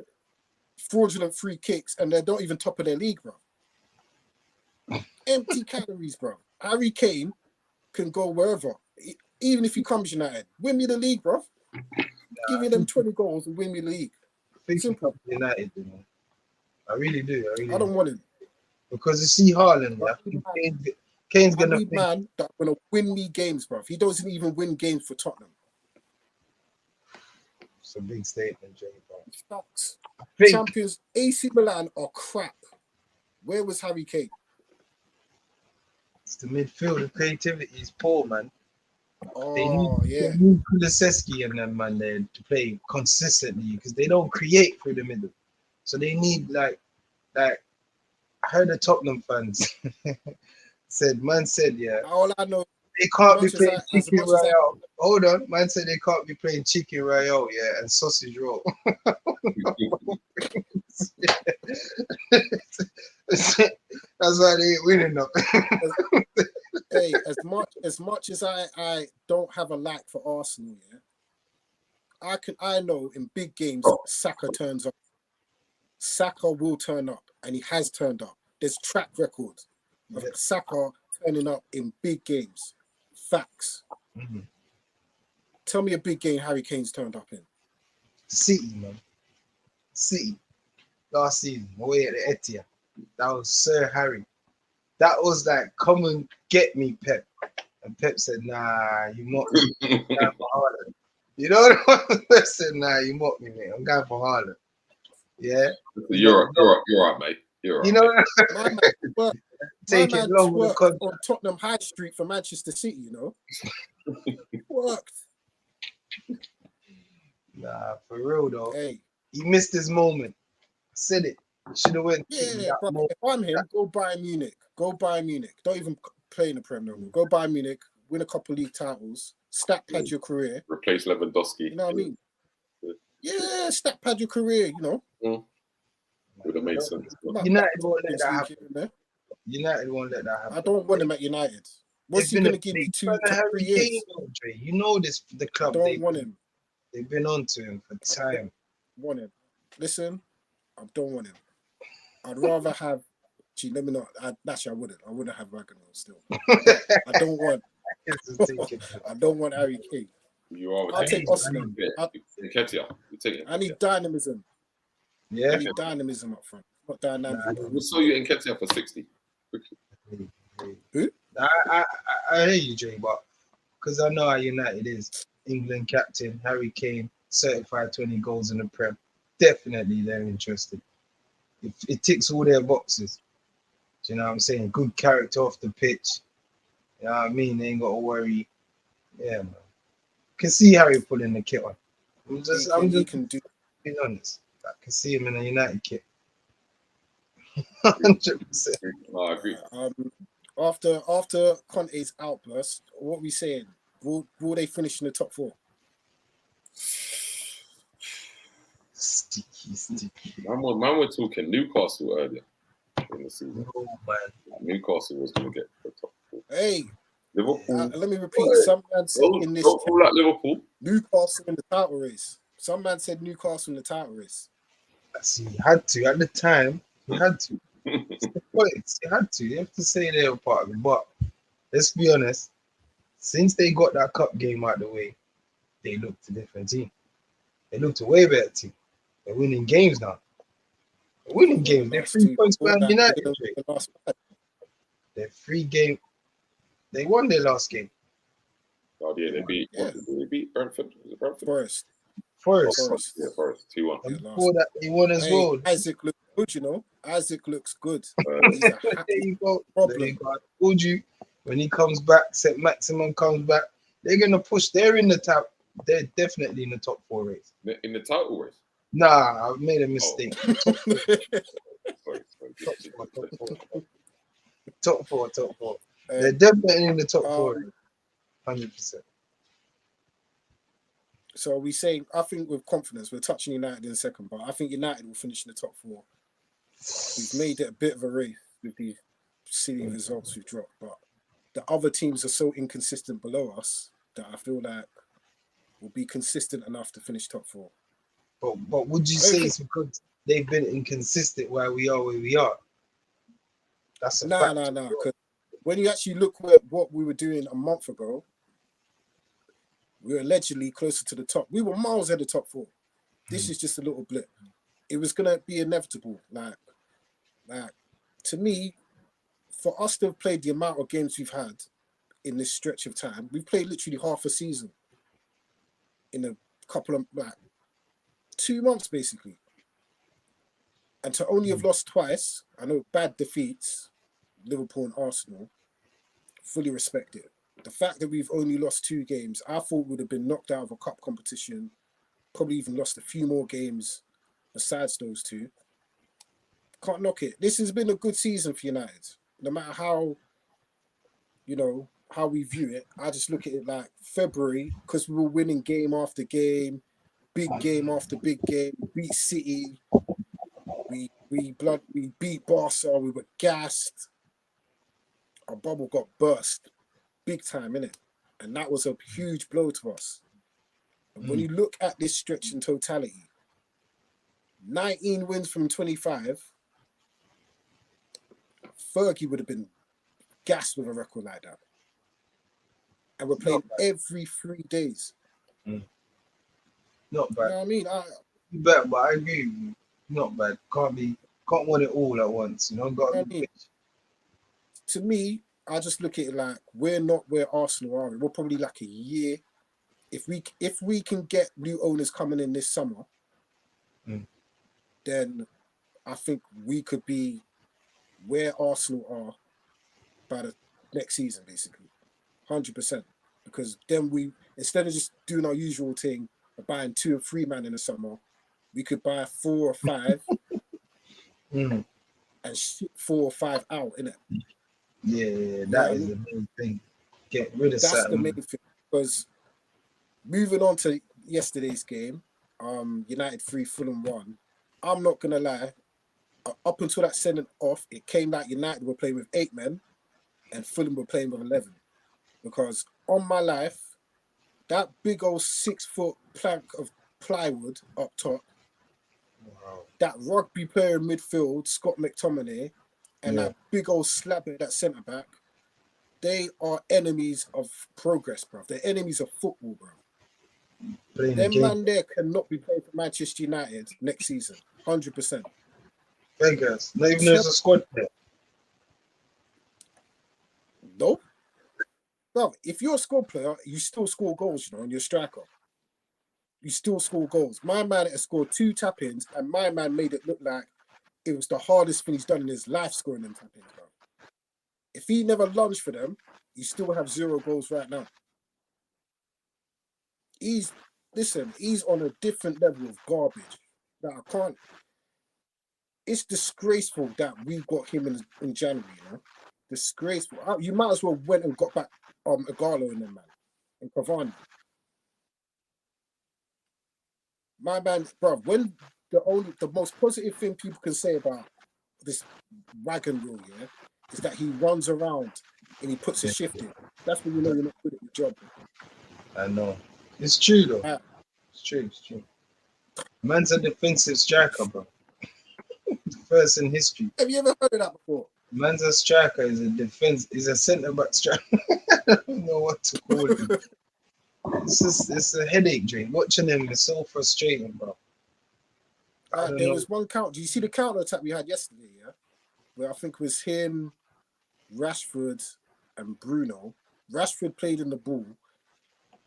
fraudulent free kicks, and they're not even top of their league, bro. Empty calories, bro. Harry Kane can go wherever, even if he comes United. Win me the league, bro. Give me them 20 goals and win me the league. I think Simple. United, you know. I really do. I don't want him. Because you see Haaland, Kane's I gonna need man that's gonna win me games, bro. He doesn't even win games for Tottenham. It's a big statement, Jay. Facts. I think Champions AC Milan are crap. Where was Harry Kane? it's the midfield. The creativity is poor, man. Oh, They need Kulusevski and them, man, there to play consistently because they don't create through the middle. So they need like I heard the Tottenham fans said, yeah, All I know, they can't be much as playing I- as chicken much as I- royale. Hold on, man said they can't be playing chicken royale, yeah, and sausage roll. That's why they ain't winning though. hey, as much as I don't have a like for Arsenal, yeah, I know in big games Saka turns up. Saka will turn up, and he has turned up. There's track record of Saka turning up in big games. Facts. Mm-hmm. Tell me a big game Harry Kane's turned up in. City, man. City. Last season, away at the Etihad. That was Sir Harry. That was like, come and get me, Pep. And Pep said, nah, you mock me. I'm going for Haaland. You know what? Pep said, nah, you mock me, mate. I'm going for Haaland. Yeah. You're right, mate. You're right. You know, My man twerked on Tottenham High Street for Manchester City, you know. Worked. Nah, for real though. Hey. He missed his moment. I said it. Should have went. Yeah, but if I'm him, go Bayern Munich. Go Bayern Munich. Don't even play in the Premier League. Go Bayern Munich, win a couple league titles, stat pad your career. Replace Lewandowski. You know what I mean? Yeah, stat pad your career, you know. Would have made sense. United won't let that happen. United won't let that happen. I don't want him at United. What's he going to give me 2 to 3 years? You know this, the club. I don't want him. They've been on to him for time. Want him. Listen, I don't want him. I'd rather have. Gee, let me not. Actually, I wouldn't. I wouldn't have Wagner still. I don't want. I don't want Harry Kane. I'll take Osman. I need dynamism. Yeah. I need dynamism up front. Not dynamic. We saw you in Ketia for 60. Who? I hear you, Jay, but because I know how United is. England captain, Harry Kane, certified 20 goals in the Prem. Definitely they're interested. It ticks all their boxes. Do you know what I'm saying? Good character off the pitch. You know what I mean? They ain't got to worry. Yeah, man. Can see Harry pulling the kit on. I'm just being honest. I can see him in a United kit. 100%. No, I agree. After Conte's outburst, what are we saying? Will they finish in the top 4? Sticky. Man, we're talking Newcastle earlier in the season. Oh, man. Newcastle was going to get the top 4. Hey, Liverpool. let me repeat. Some man said in this all at Liverpool. Newcastle in the title race. Some man said Newcastle in the title race. See, you had to at the time. You had to. It's the point. You had to. You have to say they were part of it. But let's be honest. Since they got that cup game out of the way, they looked a different team. They looked a way better team. They're winning games now. Winning They won game. the They're last 3 points before behind that, they United. didn't Jay. win the last five. They're 3 game. They won their last game. Oh yeah, they beat. Yeah. What did they beat? Brentford. Was it Brentford? Forest. Forest. Forest. Yeah, Forest. 2-1. Yeah, And last. before that, they won as Hey, well. Isaac looks good, you know. Isaac looks good. He's a There happy you go. problem. There you go. I told you when he comes back, St. Maximum comes back, they're gonna push. They're in the top. They're definitely in the top 4 race. In the title race. Nah, I've made a mistake. Top Sorry. top four. They're definitely in the top 4 race. 100%. So we saying, I think with confidence, we're touching United in a second, but I think United will finish in the top 4. We've made it a bit of a race with these silly results we've dropped, but the other teams are so inconsistent below us that I feel like we'll be consistent enough to finish top 4. But would you say it's because they've been inconsistent why we are where we are? That's a fact. Nah. Because when you actually look at what we were doing a month ago, we were allegedly closer to the top. We were miles ahead of top 4. This is just a little blip. It was gonna be inevitable. Like to me, for us to have played the amount of games we've had in this stretch of time, we've played literally half a season in a couple of 2 months basically. And to only have lost twice, I know bad defeats, Liverpool and Arsenal, fully respect it. The fact that we've only lost 2 games, I thought would have been knocked out of a cup competition, probably even lost a few more games besides those 2. Can't knock it. This has been a good season for United. No matter how, how we view it, I just look at it like February, because we were winning game after game, big game after big game, we beat City, we beat Barca, we were gassed. Our bubble got burst big time, innit? And that was a huge blow to us. And when you look at this stretch in totality, 19 wins from 25, Fergie would have been gassed with a record like that. And we're playing every 3 days. Not bad. You know what I mean? Bad, but I agree with you. Not bad. Can't want it all at once. Got to to me, I just look at it like we're not where Arsenal are. We're probably like a year. If we can get new owners coming in this summer, then I think we could be where Arsenal are by the next season, basically. 100%. Because then instead of just doing our usual thing of buying 2 or 3 man in the summer, we could buy 4 or 5 and ship 4 or 5 out, innit? Yeah, that is the main thing. Get rid of That's the main thing. Because moving on to yesterday's game, United 3, Fulham 1, I'm not going to lie, up until that sending off, it came like United were playing with 8 men and Fulham were playing with 11. Because on my life, that big old 6-foot plank of plywood up top, that rugby player in midfield, Scott McTominay, and that big old slab at that centre-back, they are enemies of progress, bro. They're enemies of football, bro. Them man there cannot be playing for Manchester United next season, 100%. Vegas, not even there's a squad there. No. No, if you're a squad player, you still score goals, and you're a striker. You still score goals. My man has scored 2 tap-ins, and my man made it look like it was the hardest thing he's done in his life, scoring them tap-ins, bro. If he never lunged for them, you still have 0 goals right now. He's on a different level of garbage that I can't. It's disgraceful that we got him in January, Disgraceful. You might as well went and got back Igalo in them, man, and Cavani. My man, bro, when the most positive thing people can say about this wagon wheel, is that he runs around and he puts a shift in. That's when you know you're not good at your job. I know. It's true though. It's true. Man's a defensive striker, bro. First in history. Have you ever heard of that before? Man's a striker, is a centre-back striker. I don't know what to call him. It's a headache, Jay. Watching him is so frustrating, bro. I don't There know. was one counter. Do you see the counter attack we had yesterday? Yeah, where I think it was him, Rashford, and Bruno. Rashford played in the ball,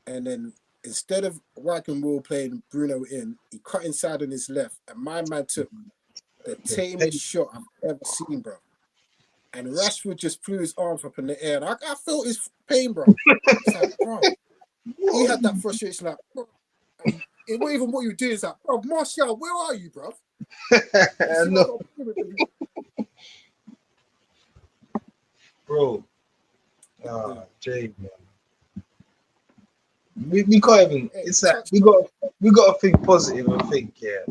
and then instead of Wycombe Will playing Bruno in, he cut inside on his left, and my man took the tamest shot I've ever seen, bro. And Rashford just flew his arms up in the air. And I felt his pain, bro. It's like, bro, he had that frustration, like, bro. And it wasn't even what you did. It's like, bro, Martial, where are you, bro? I know, bro. Jay, man. We can't even. It's like we got to think positive and think, yeah.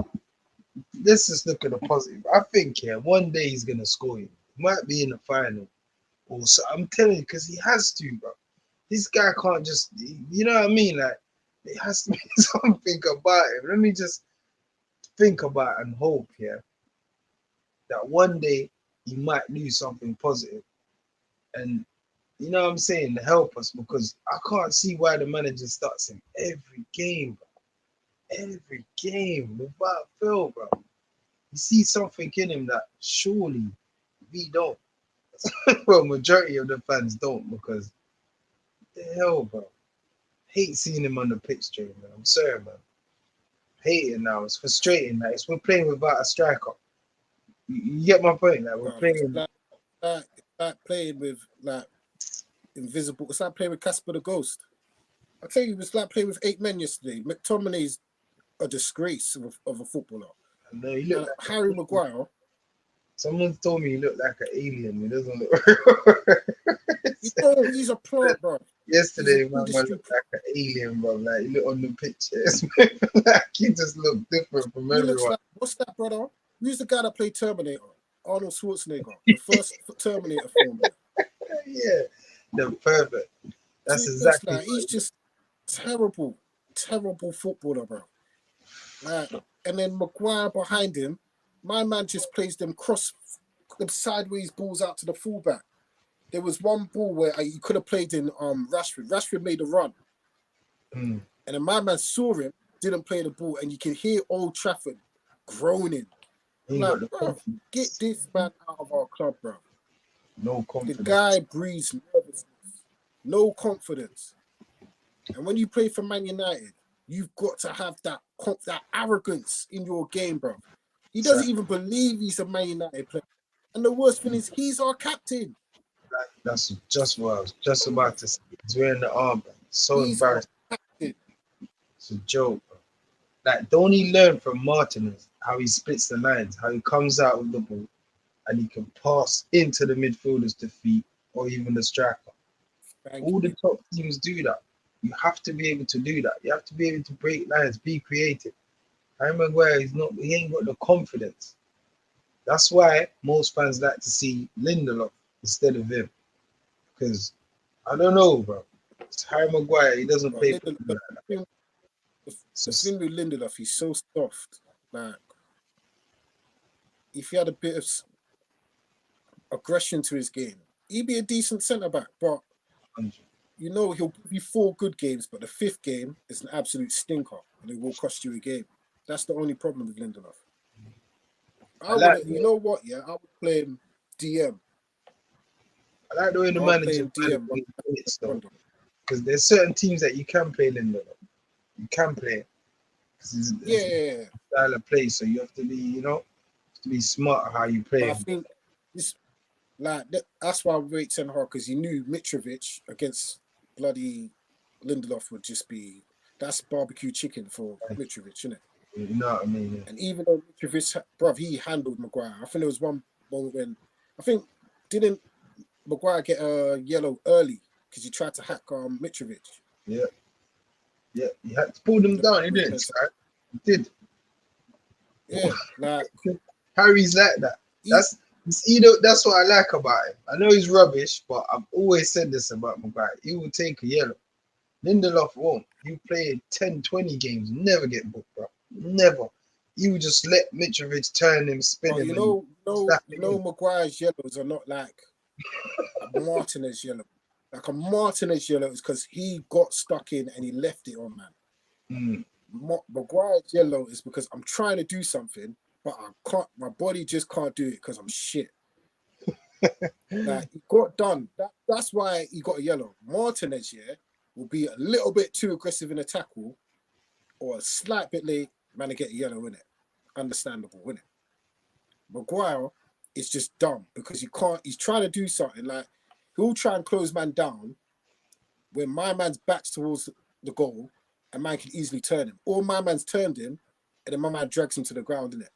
Let's just look at the positive. I think, yeah, one day he's gonna score you. He might be in the final, or so. I'm telling you, because he has to, bro. This guy can't just, you know what I mean? Like, it has to be something about him. Let me just think about and hope, yeah, that one day he might do something positive, and you know what I'm saying, to help us, because I can't see why the manager starts him every game, bro. Every game, without fail, bro. You see something in him that surely we don't. Well, majority of the fans don't, because the hell, bro. Hate seeing him on the pitch, Jay, man. I'm sorry, man. Hate it now. It's frustrating. Like, we're playing without a striker. You get my point? Like, we're Bro, playing. it's like playing with like invisible. It's like playing with Casper the Ghost. I tell you, it's like playing with 8 men yesterday. McTominay's a disgrace of a footballer. No, you look And like Harry Maguire, someone told me he looked like an alien. He doesn't look. he's a plant, bro. Yesterday, man industry looked like an alien, bro. Like, you look on the pictures, like he just looked different from He looks everyone. like, what's that, brother? Who's the guy that played Terminator? Arnold Schwarzenegger, the first Terminator film. Yeah, they're perfect. That's He looks exactly like he's just terrible footballer, bro. Like, and then Maguire behind him, my man just plays them sideways balls out to the fullback. There was one ball where he could have played in Rashford. Rashford made a run. Mm. And then my man saw him, didn't play the ball, and you can hear Old Trafford groaning. I'm like, bro, get this man out of our club, bro. No confidence. The guy breathes nervousness, no confidence. And when you play for Man United, you've got to have that arrogance in your game, bro. He doesn't even believe he's a Man United player. And the worst thing is, he's our captain. That's just what I was just about to say. He's wearing the armband. So He's embarrassing. our captain. It's a joke, bro. Like, don't he learn from Martinez how he splits the lines, how he comes out with the ball and he can pass into the midfielders' defeat or even the striker. All the top teams do that. You have to be able to do that. You have to be able to break lines, be creative. Harry Maguire, he ain't got the confidence. That's why most fans like to see Lindelof instead of him. Because, I don't know, bro. It's Harry Maguire. He doesn't play for The thing with Lindelof, he's so soft. Like, if he had a bit of aggression to his game, he'd be a decent centre-back. But, you know, he'll give you 4 good games, but the 5th game is an absolute stinker, and it will cost you a game. That's the only problem with Lindelof. You know what, yeah? I would play him DM. I like the way the manager DM because there's certain teams that you can play Lindelof. You can play. Yeah. Style of play, so you have to be, you know, to be smart how you play. I think this, like, that's why I rate Ten Hag, because he knew Mitrovic against bloody Lindelof would just be, that's barbecue chicken for Mitrovic, isn't it? You know what I mean? Yeah. And even though Mitrovic, bruv, he handled Maguire. I think there was one moment when didn't Maguire get a yellow early because he tried to hack Mitrovic? Yeah. Yeah, he had to pull them down, he didn't. He did. Yeah, like Harry's like that. That's what I like about him. I know he's rubbish, but I've always said this about Maguire. He will take a yellow. Lindelof won't. He played 10, 20 games, never get booked, bro. Never. You would just let Mitrovic turn him, spin him. You know, Maguire's yellows are not like a Martinez yellow. Like a Martinez yellow is because he got stuck in and he left it on, man. Maguire's yellow is because I'm trying to do something but I can't. My body just can't do it because I'm shit. Like he got done. That's why he got a yellow. Martinez, yeah, will be a little bit too aggressive in a tackle, or a slight bit late, man, to get a yellow in it. Understandable, win it. Maguire is just dumb because he can't. He's trying to do something like he'll try and close man down when my man's back's towards the goal, and man can easily turn him. Or my man's turned him, and then my man drags him to the ground, innit?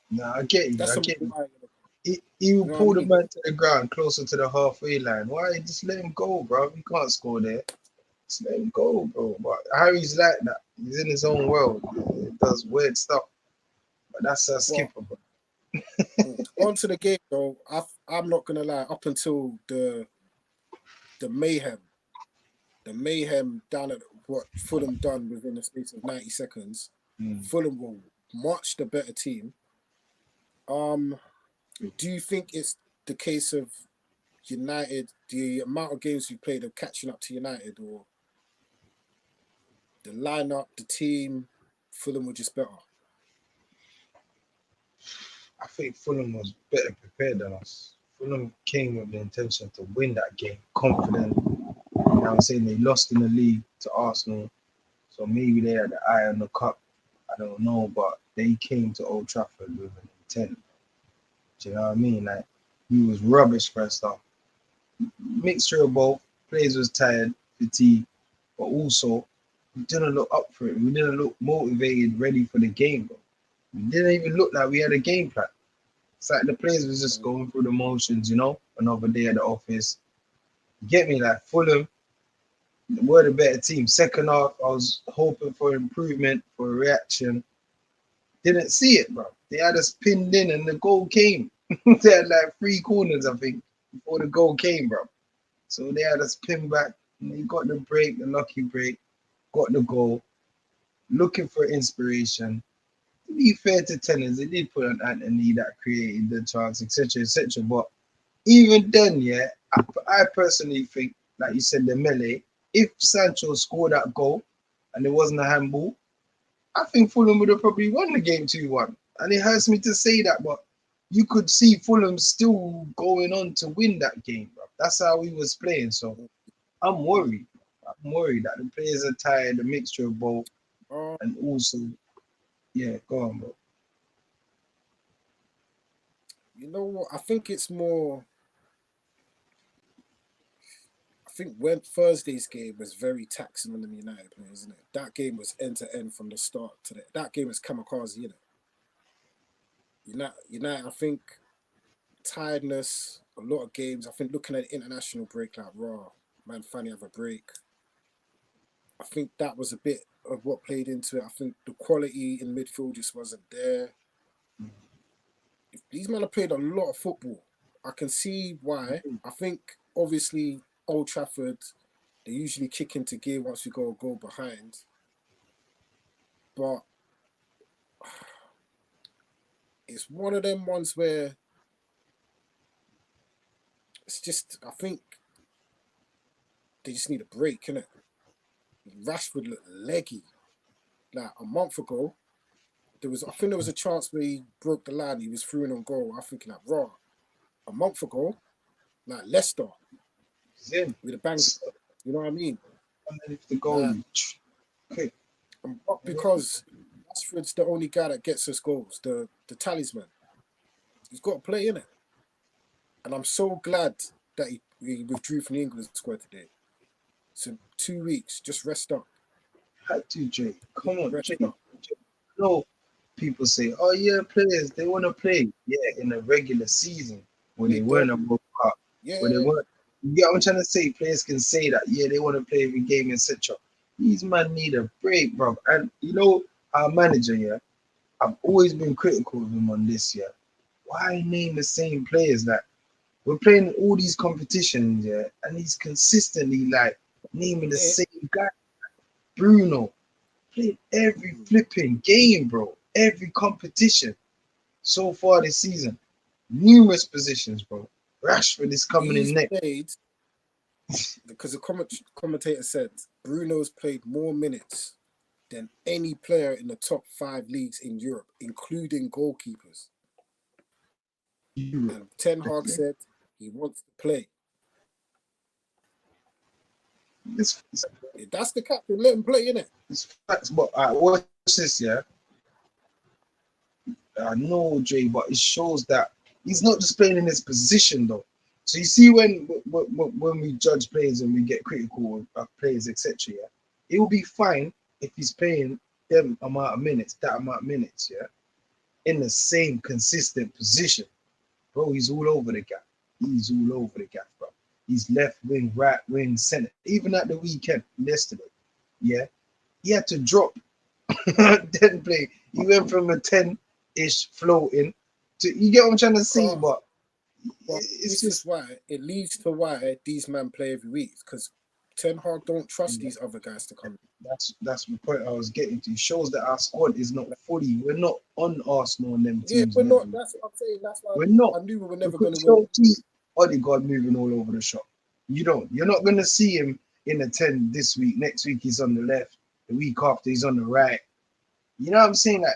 Nah, I get you. That's I get you. Maguire. He will You know pull what I the mean? man to the ground closer to the halfway line. Why? Just let him go, bro. He can't score there. Just let him go, bro. But Harry's like that. He's in his own world. He does weird stuff. But that's a But skipper, bro. onto the game though, I'm not gonna lie. Up until the mayhem, down at what Fulham done within the space of 90 seconds, Fulham were much the better team. Do you think it's the case of United, the amount of games we played of catching up to United, or the lineup, the team, Fulham were just better? I think Fulham was better prepared than us. Fulham came with the intention to win that game, confident. You know what I'm saying? They lost in the league to Arsenal. So maybe they had the eye on the cup. I don't know, but they came to Old Trafford with an intent. Do you know what I mean? Like, we was rubbish first off. Mixture of both. Players was tired, fatigued, but also we didn't look up for it. We didn't look motivated, ready for the game, bro. We didn't even look like we had a game plan. It's like the players was just going through the motions, you know, another day at the office. You get me? Like Fulham, we're the better team. Second half, I was hoping for improvement, for a reaction. Didn't see it, bro. They had us pinned in and the goal came. They had like 3 corners, I think, before the goal came, bro. So they had us pinned back. And they got the break, the lucky break, got the goal. Looking for inspiration. To be fair to tenants, they did put on Anthony that created the chance, etc., etc. But even then, yeah, I personally think, like you said, the melee, if Sancho scored that goal and it wasn't a handball, I think Fulham would have probably won the game 2-1. And it hurts me to say that, but you could see Fulham still going on to win that game, bro. That's how he was playing. So I'm worried. I'm worried that the players are tired, a mixture of both, and also, yeah, go on, bro. You know what? I think it's more. I think when Thursday's game was very taxing on the United players, isn't it? That game was end to end from the start to the. That game was kamikaze, you know. United, I think tiredness, a lot of games. I think looking at international break like raw, man, finally have a break. I think that was a bit of what played into it. I think the quality in midfield just wasn't there. If these men have played a lot of football, I can see why. I think obviously Old Trafford, they usually kick into gear once we go a goal behind. But it's one of them ones where it's just, I think they just need a break, innit? Rashford looked leggy. Like a month ago, I think there was a chance where he broke the line, he was through and on goal. I'm thinking like, raw. A month ago, like Leicester, Zim. with a bang. You know what I mean? Underneath the goal, Like, quick. but because Rashford's the only guy that gets us goals, the talisman. He's got to play in it. And I'm so glad that he withdrew from the England squad today. So 2 weeks, just rest up. Had to, Jay. Come on, Rest Jay. up. No, people say, oh yeah, players, they want to play. Yeah, in a regular season when they weren't a World Cup. Yeah. When they weren't. You get what I'm trying to say? Players can say that, yeah, they want to play every game, etc. These men need a break, bro. And you know, our manager, yeah, I've always been critical of him on this, yeah. Why name the same players? That we're playing all these competitions, yeah, and he's consistently like naming the same guy. Bruno played every flipping game, bro. Every competition so far this season. Numerous positions, bro. Rashford is coming He's in next. played, because the commentator said Bruno's played more minutes than any player in the top 5 leagues in Europe, including goalkeepers. And Ten Hag said he wants to play. That's the captain. Let him play, innit? It's facts, but watch this, yeah. I know, Jay, but it shows that he's not just playing in his position, though. So you see, when we judge players and we get critical of players, etc., yeah, it will be fine if he's playing them amount of minutes, that amount of minutes, yeah, in the same consistent position. Bro, he's all over the gap. He's all over the gap, bro. He's left wing, right wing, center. Even at the weekend, yesterday, yeah, he had to drop, then play. He went from a 10-ish floating to, you get what I'm trying to say, but this is why it leads to why these men play every week, because Ten Hag don't trust these other guys to come. That's the point I was getting to. It shows that our squad is not fully. We're not on Arsenal and them teams. Yeah, we're not. That's what I'm saying. That's why we're not. I knew we were never going to win. See Odegaard moving all over the shop. You're not going to see him in a 10 this week. Next week he's on the left. The week after he's on the right. You know what I'm saying? Like,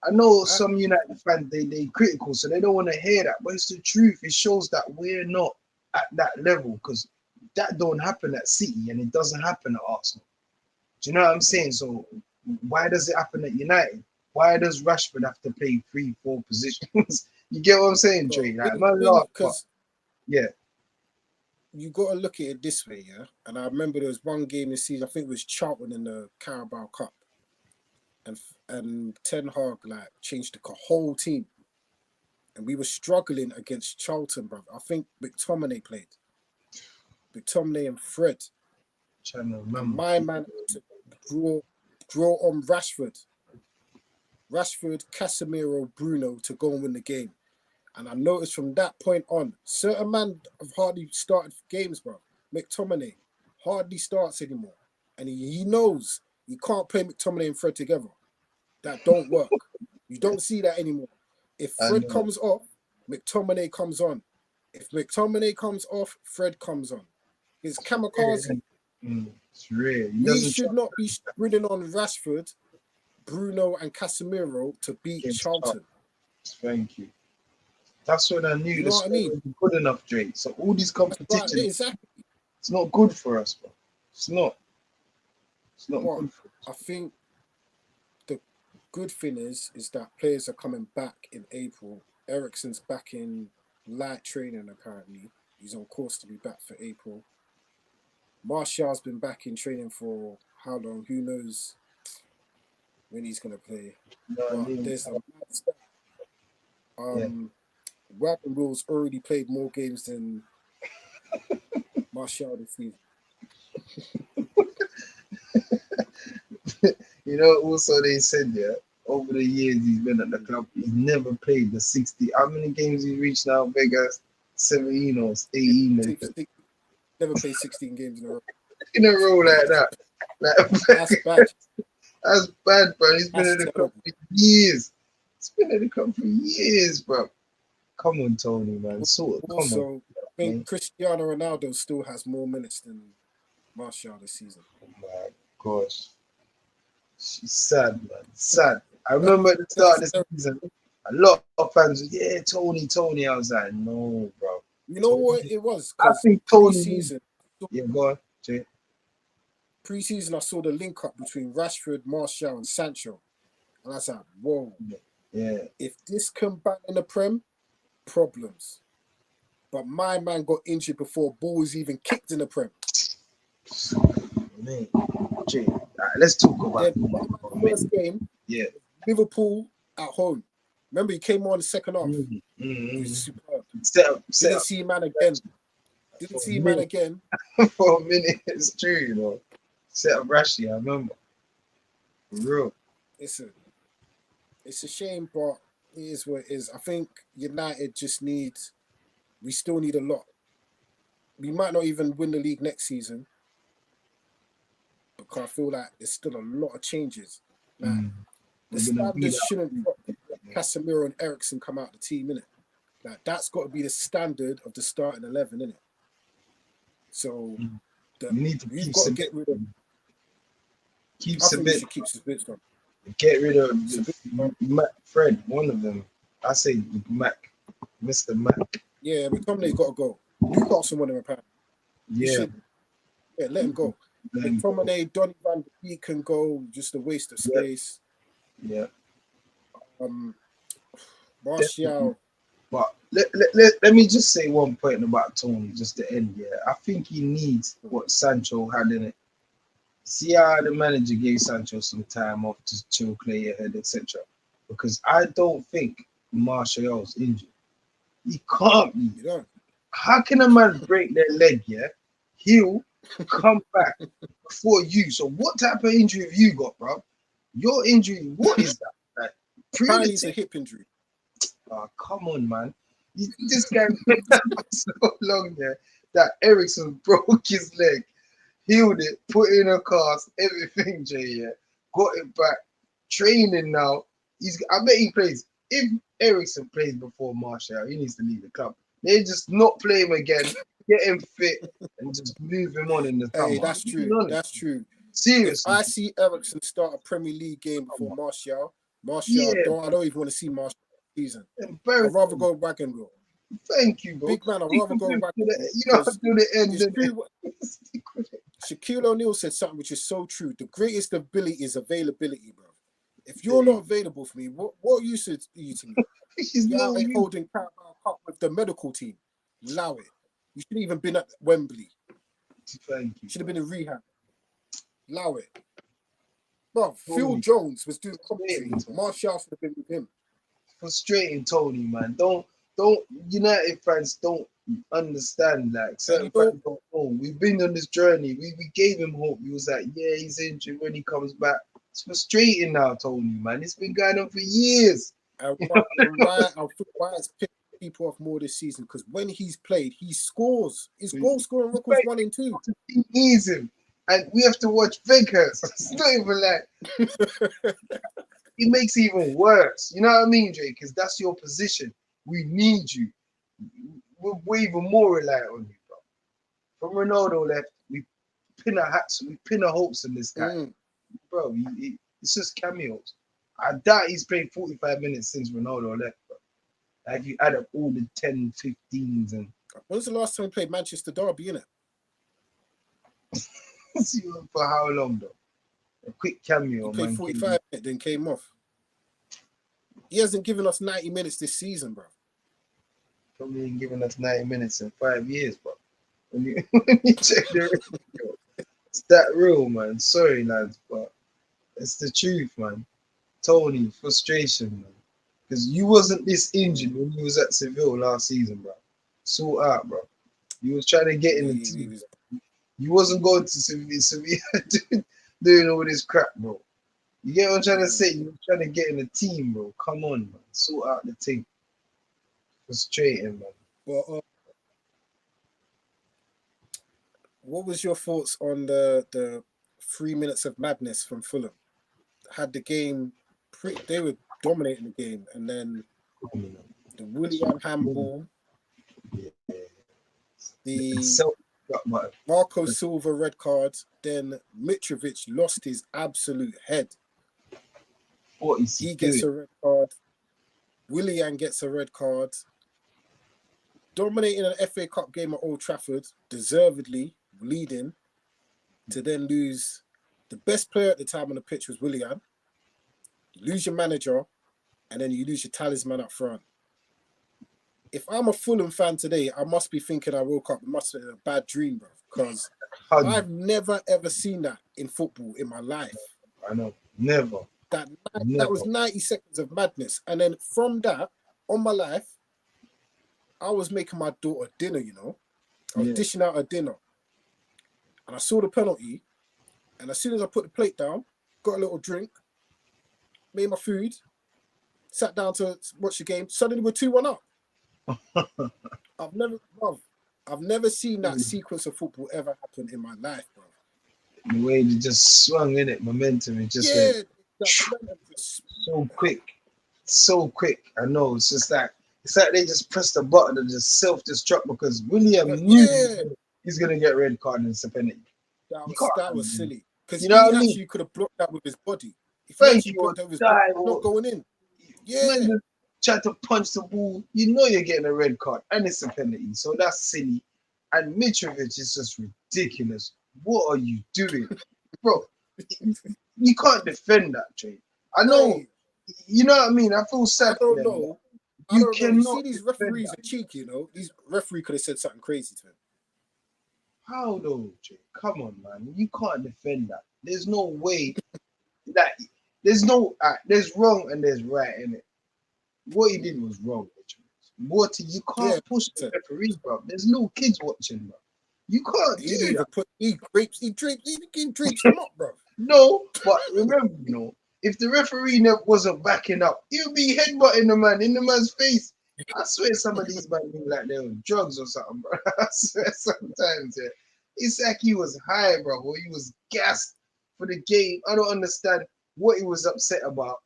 I know some United fans, they critical, so they don't want to hear that. But it's the truth. It shows that we're not at that level, because that don't happen at City and it doesn't happen at Arsenal. Do you know what I'm saying? So why does it happen at United? Why does Rashford have to play 3-4 positions? You get what I'm saying, Dre? Like, yeah. You got to look at it this way, yeah? And I remember there was one game this season, I think it was Charlton in the Carabao Cup. And Ten Hag like changed the whole team. And we were struggling against Charlton, bro. I think McTominay played. McTominay and Fred. Trying to remember. And my man to draw on Rashford. Rashford, Casemiro, Bruno to go and win the game. And I noticed from that point on, certain men have hardly started games, bro. McTominay hardly starts anymore. And he knows you can't play McTominay and Fred together. That don't work. You don't see that anymore. If Fred comes off, McTominay comes on. If McTominay comes off, Fred comes on. It's kamikaze. It's real. We should not be sprinting on Rashford, Bruno, and Casemiro to beat Charlton. Thank you. That's what I knew. You know what I mean? Good enough, Drake. So all these competitions, right, exactly. It's not good for us, bro. It's not. It's not good for us. I think the good thing is that players are coming back in April. Eriksen's back in light training, apparently. He's on course to be back for April. Martial's been back in training for how long? Who knows when he's going to play. There's a Wagon Wheel's already played more games than Martial this season. You know, also they said, yeah, over the years he's been at the club, he's never played the 60. How many games he's reached now, Vegas? 17 or 18. Never played 16 games in a row. In a row like that. That's bad. That's bad, bro. He's been at the club for years. He's been at the club for years, bro. Come on, Tony, man. Also, I think Cristiano Ronaldo still has more minutes than Martial this season. Oh my gosh. She's sad, man. Sad. I remember at the start of the season, a lot of fans were, yeah, Tony. I was like, no, bro. You know what it was? I think Tony. Pre-season, yeah, go on, Jay. Pre-season, I saw the link up between Rashford, Martial, and Sancho. And I was like, whoa. Yeah. If this come back in the Prem, problems. But my man got injured before ball was even kicked in the Prem. Man, Jay, let's talk about the first game. Yeah. Liverpool at home. Remember, he came on in the second half. He was superb. Didn't see man again. Didn't see man again. For a minute, it's true, you know. Set up Rashie, I remember. For real. It's a shame, but it is what it is. I think United just we still need a lot. We might not even win the league next season, because I feel like there's still a lot of changes. Like, the standards shouldn't drop. Casemiro and Eriksen come out of the team, innit? Like, that's got to be the standard of the starting 11, innit? So we've got to get rid of. Keep I think we Sabitzer. should keep suspense on. Get rid of Sabitzer. Mac Fred, one of them. I say Mac, Mr. Mac. Yeah, McTominay's got to go. Newcastle want him apparently. He Yeah, should. Yeah, let him go. then go. McTominay, Donny van de Beek can go. Just a waste of Yeah. space. Yeah. Martial. But let me just say one point about Tony, just to end. Yeah, I think he needs what Sancho had in it. See how the manager gave Sancho some time off to chill, clear your head, etc. Because I don't think Martial's injured. He can't be. You know. How can a man break their leg? Yeah, heal, come back before you. So what type of injury have you got, bro? Your injury, what is that? Like, Apparently it's a hip injury. Oh, come on, man. This guy played so long there that Ericsson broke his leg, healed it, put in a cast, everything, Jay, yeah. Got it back. Training now. I bet he plays. If Ericsson plays before Martial, he needs to leave the club. They just not play him again, get him fit, and just move him on in the summer. Hey, that's true. That's true. Seriously. If I see Ericsson start a Premier League game before Martial, Yeah. I don't even want to see Martial season. I'd Embarrassing. rather go wagon wheel. Thank you, bro. Big man, I'd rather go wagon wheel. You know, to the end. It's true. Shaquille O'Neal said something which is so true. The greatest ability is availability, bro. If you're not available for me, what use are you to me? You're out here holding Carabao Cup with the medical team. Allow it. You should have even been at Wembley. Thank you. Should have been in rehab. Allow it. Bro, Tony. Phil Jones was doing commentary. Martial should have been with him. Frustrating, Tony, man. Don't United fans don't understand, like certain fans don't know. We've been on this journey. We gave him hope. He was like, yeah, he's injured when he comes back. It's frustrating now, Tony, man. It's been going on for years. And why it's pissed people off more this season? Because when he's played, he scores. His goal scoring record's 1 and 2. He needs him. And we have to watch Vegas. It's not even like it makes it even worse. You know what I mean, Jay? Because that's your position. We need you. We're even more reliant on you, bro. From Ronaldo left, we pin our hats, we pin our hopes in this guy. Bro, it's just cameos. I doubt he's played 45 minutes since Ronaldo left, bro. Like, you add up all the 10, 15s and... When's the last time he played Manchester Derby, innit? For how long, though? A quick cameo. He played 45 minutes, then came off. He hasn't given us 90 minutes this season, bro. Probably ain't giving us 90 minutes in 5 years, bro. When you check the ratio, it's that real, man. Sorry, lads, but it's the truth, man. Tony, frustration, man. Because you wasn't this injured when you was at Seville last season, bro. Sort out, bro. You was trying to get in the team. You wasn't going to Sevilla doing all this crap, bro. You get what I'm trying to say? You were trying to get in the team, bro. Come on, man. Sort out the team. Frustrating, man. Well, what was your thoughts on the 3 minutes of madness from Fulham? Had the game, they were dominating the game, and then the Willian handball, the Marco Silva red card, then Mitrovic lost his absolute head. What is he gets a red card. Willian gets a red card. Dominating an FA Cup game at Old Trafford, deservedly leading, to then lose the best player at the time on the pitch was Willian. You lose your manager, and then you lose your talisman up front. If I'm a Fulham fan today, I must be thinking I woke up. It must have been a bad dream, bro, because I've never ever seen that in football in my life. I know, never. That was 90 seconds of madness, and then from that, on my life, I was making my daughter dinner. You know, I was dishing out her dinner, and I saw the penalty, and as soon as I put the plate down, got a little drink, made my food, sat down to watch the game. Suddenly we're 2-1 up. I've never seen that sequence of football ever happen in my life, bro. The way they just swung in it, momentum, it just went so quick. I know, it's like they just pressed the button and just self-destruct because William knew he's gonna get red card and it's a penalty. That was silly. Because You know what I mean? actually could have blocked that with his body. If he Thank actually you. blocked that with his body, Die, it's not going in. Yeah. Man just tried to punch the ball. You know you're getting a red card, and it's a penalty. So that's silly. And Mitrovic is just ridiculous. What are you doing, bro? You can't defend that, Jay. I know. Hey, You know what I mean? I feel I sad for don't them. know. I You don't know. You cannot see, these defend referees that. are cheeky, you know. These referee could have said something crazy to him. How though, Jay? Come on, man. You can't defend that. There's no way that there's wrong and there's right in it. What he did was wrong, Mitrovic. What you Yeah, can't push the referee, bro. There's little kids watching, bro. You can't he didn't do even that. put. He drapes them up, bro. No, but remember, if the referee wasn't backing up, he would be headbutting the man in the man's face. I swear some of these men look like they're on drugs or something, bro. I swear sometimes, yeah. It's like he was high, bro, or he was gassed for the game. I don't understand what he was upset about.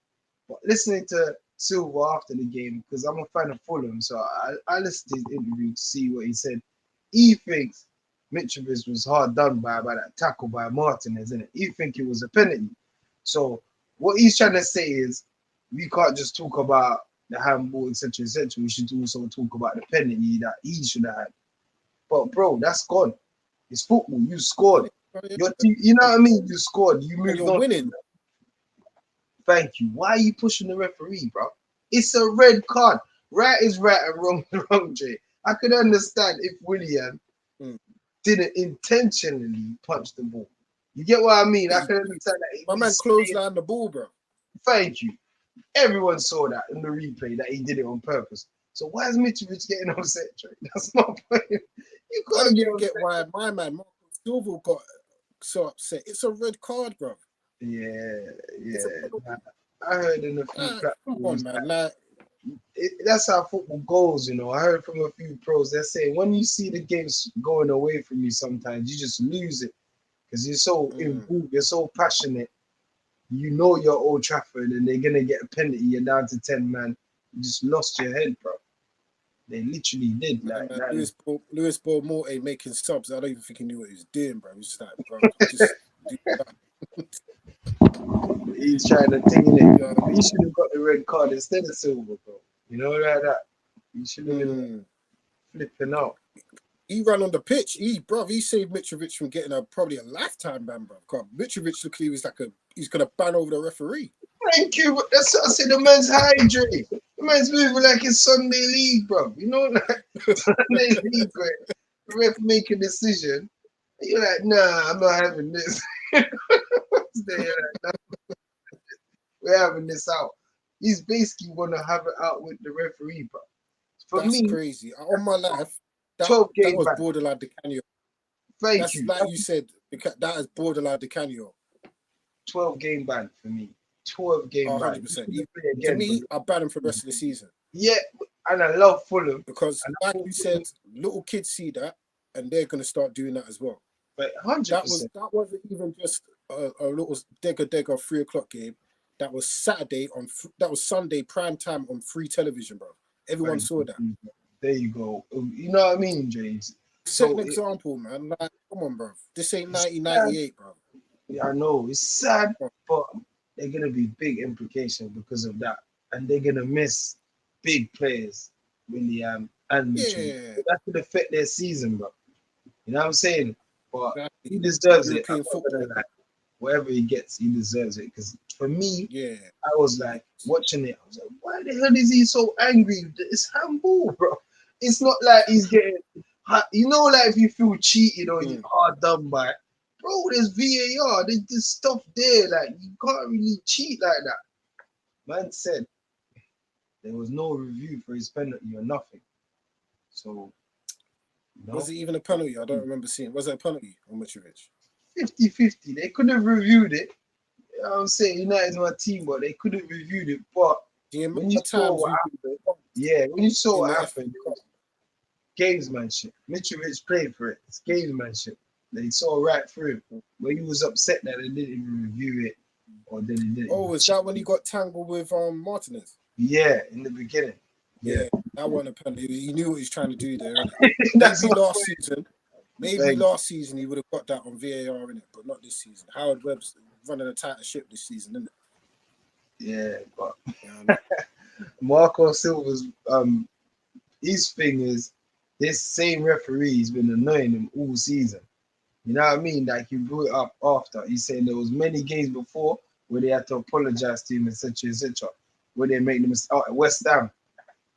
But listening to Silva after the game, because I'm a fan of Fulham, so I listened to his interview to see what he said. He thinks Mitrovic was hard done by that tackle by Martinez, isn't it? He think it was a penalty. So what he's trying to say is we can't just talk about the handball, etc., etc. We should also talk about the penalty that he should have had. But bro, that's gone. It's football. You scored. Your team, you know what I mean? You scored. You moved You're on. winning. Thank you. Why are you pushing the referee, bro? It's a red card. Right is right and wrong is wrong, Jay. I could understand if William didn't intentionally punch the ball. You get what I mean? I can understand that. My man clotheslined the ball, bro. Thank you. Everyone saw that in the replay that he did it on purpose. So why is Mitrovic getting upset, Trey? That's my point. You I can't don't get why my man Marco Silva got so upset. It's a red card, bro. Yeah. I heard in a few platforms. Come on, man. That's how football goes, you know. I heard from a few pros. They're saying when you see the games going away from you, sometimes you just lose it because you're so involved, you're so passionate. You know you're Old Trafford and they're gonna get a penalty. You're down to 10 man. You just lost your head, bro. They literally did. Lewis Ball Morte making subs. I don't even think he knew what he was doing, bro. He's just like, bro, just do that. He's trying to ting it. He should have got the red card instead of Silva, bro. You know, like that. He should have been flipping out. He ran on the pitch. He saved Mitrovic from getting probably a lifetime ban, bro. Mitrovic looked like he's gonna ban over the referee. Thank you. That's what I said. The man's high, Dre. The man's moving like it's Sunday league, bro. You know, like Sunday league, where the ref make a decision. And you're like, nah, I'm not having this. We're having this out. He's basically want to have it out with the referee, bro. For That's me, crazy. On my life, that was borderline Decanio. Thank you. Like you said, that is borderline Decanio. 12-game ban for me. 12-game ban. 100%. To me, I ban him for the rest of the season. Yeah, and I love Fulham. Because, like you said, little kids see that, and they're going to start doing that as well. But 100%. That wasn't even just a little degger 3 o'clock game. That was Sunday prime time on free television, bro. Everyone saw that. There you go. You know what I mean, James? Set an example, man. Like, come on, bro. This ain't 1998, bro. Yeah, I know. It's sad, but they're going to be big implications because of that. And they're going to miss big players, William and Mitchell. Yeah. That could affect their season, bro. You know what I'm saying? But he deserves it. Whatever he gets, he deserves it. Because for me, I was like watching it. I was like, why the hell is he so angry? It's handball, bro. It's not like he's getting, you know, like if you feel cheated or you're hard done by, bro, there's VAR. There's stuff there. Like, you can't really cheat like that. Man said there was no review for his penalty or nothing. So, was it even a penalty? I don't remember seeing. Was it a penalty on Mitrovic? 50-50. They could have reviewed it. You know what I'm saying? United's my team, but they could have reviewed it. But when you saw what happened, gamesmanship. Mitrovic played for it. It's gamesmanship. They saw right through it. When he was upset that they didn't even review it, or then he didn't. Oh, was that when he got tangled with Martinez? Yeah, in the beginning. Yeah, that wasn't a penalty. He knew what he was trying to do there. That's last season. Maybe last season he would have got that on VAR in it, but not this season. Howard Webb's running a tighter ship this season, isn't it? Yeah, but Yeah, Marco Silva's his thing is this same referee's been annoying him all season. You know what I mean? Like he brought it up after. He's saying there was many games before where they had to apologize to him, etc., where they made them out at West Ham,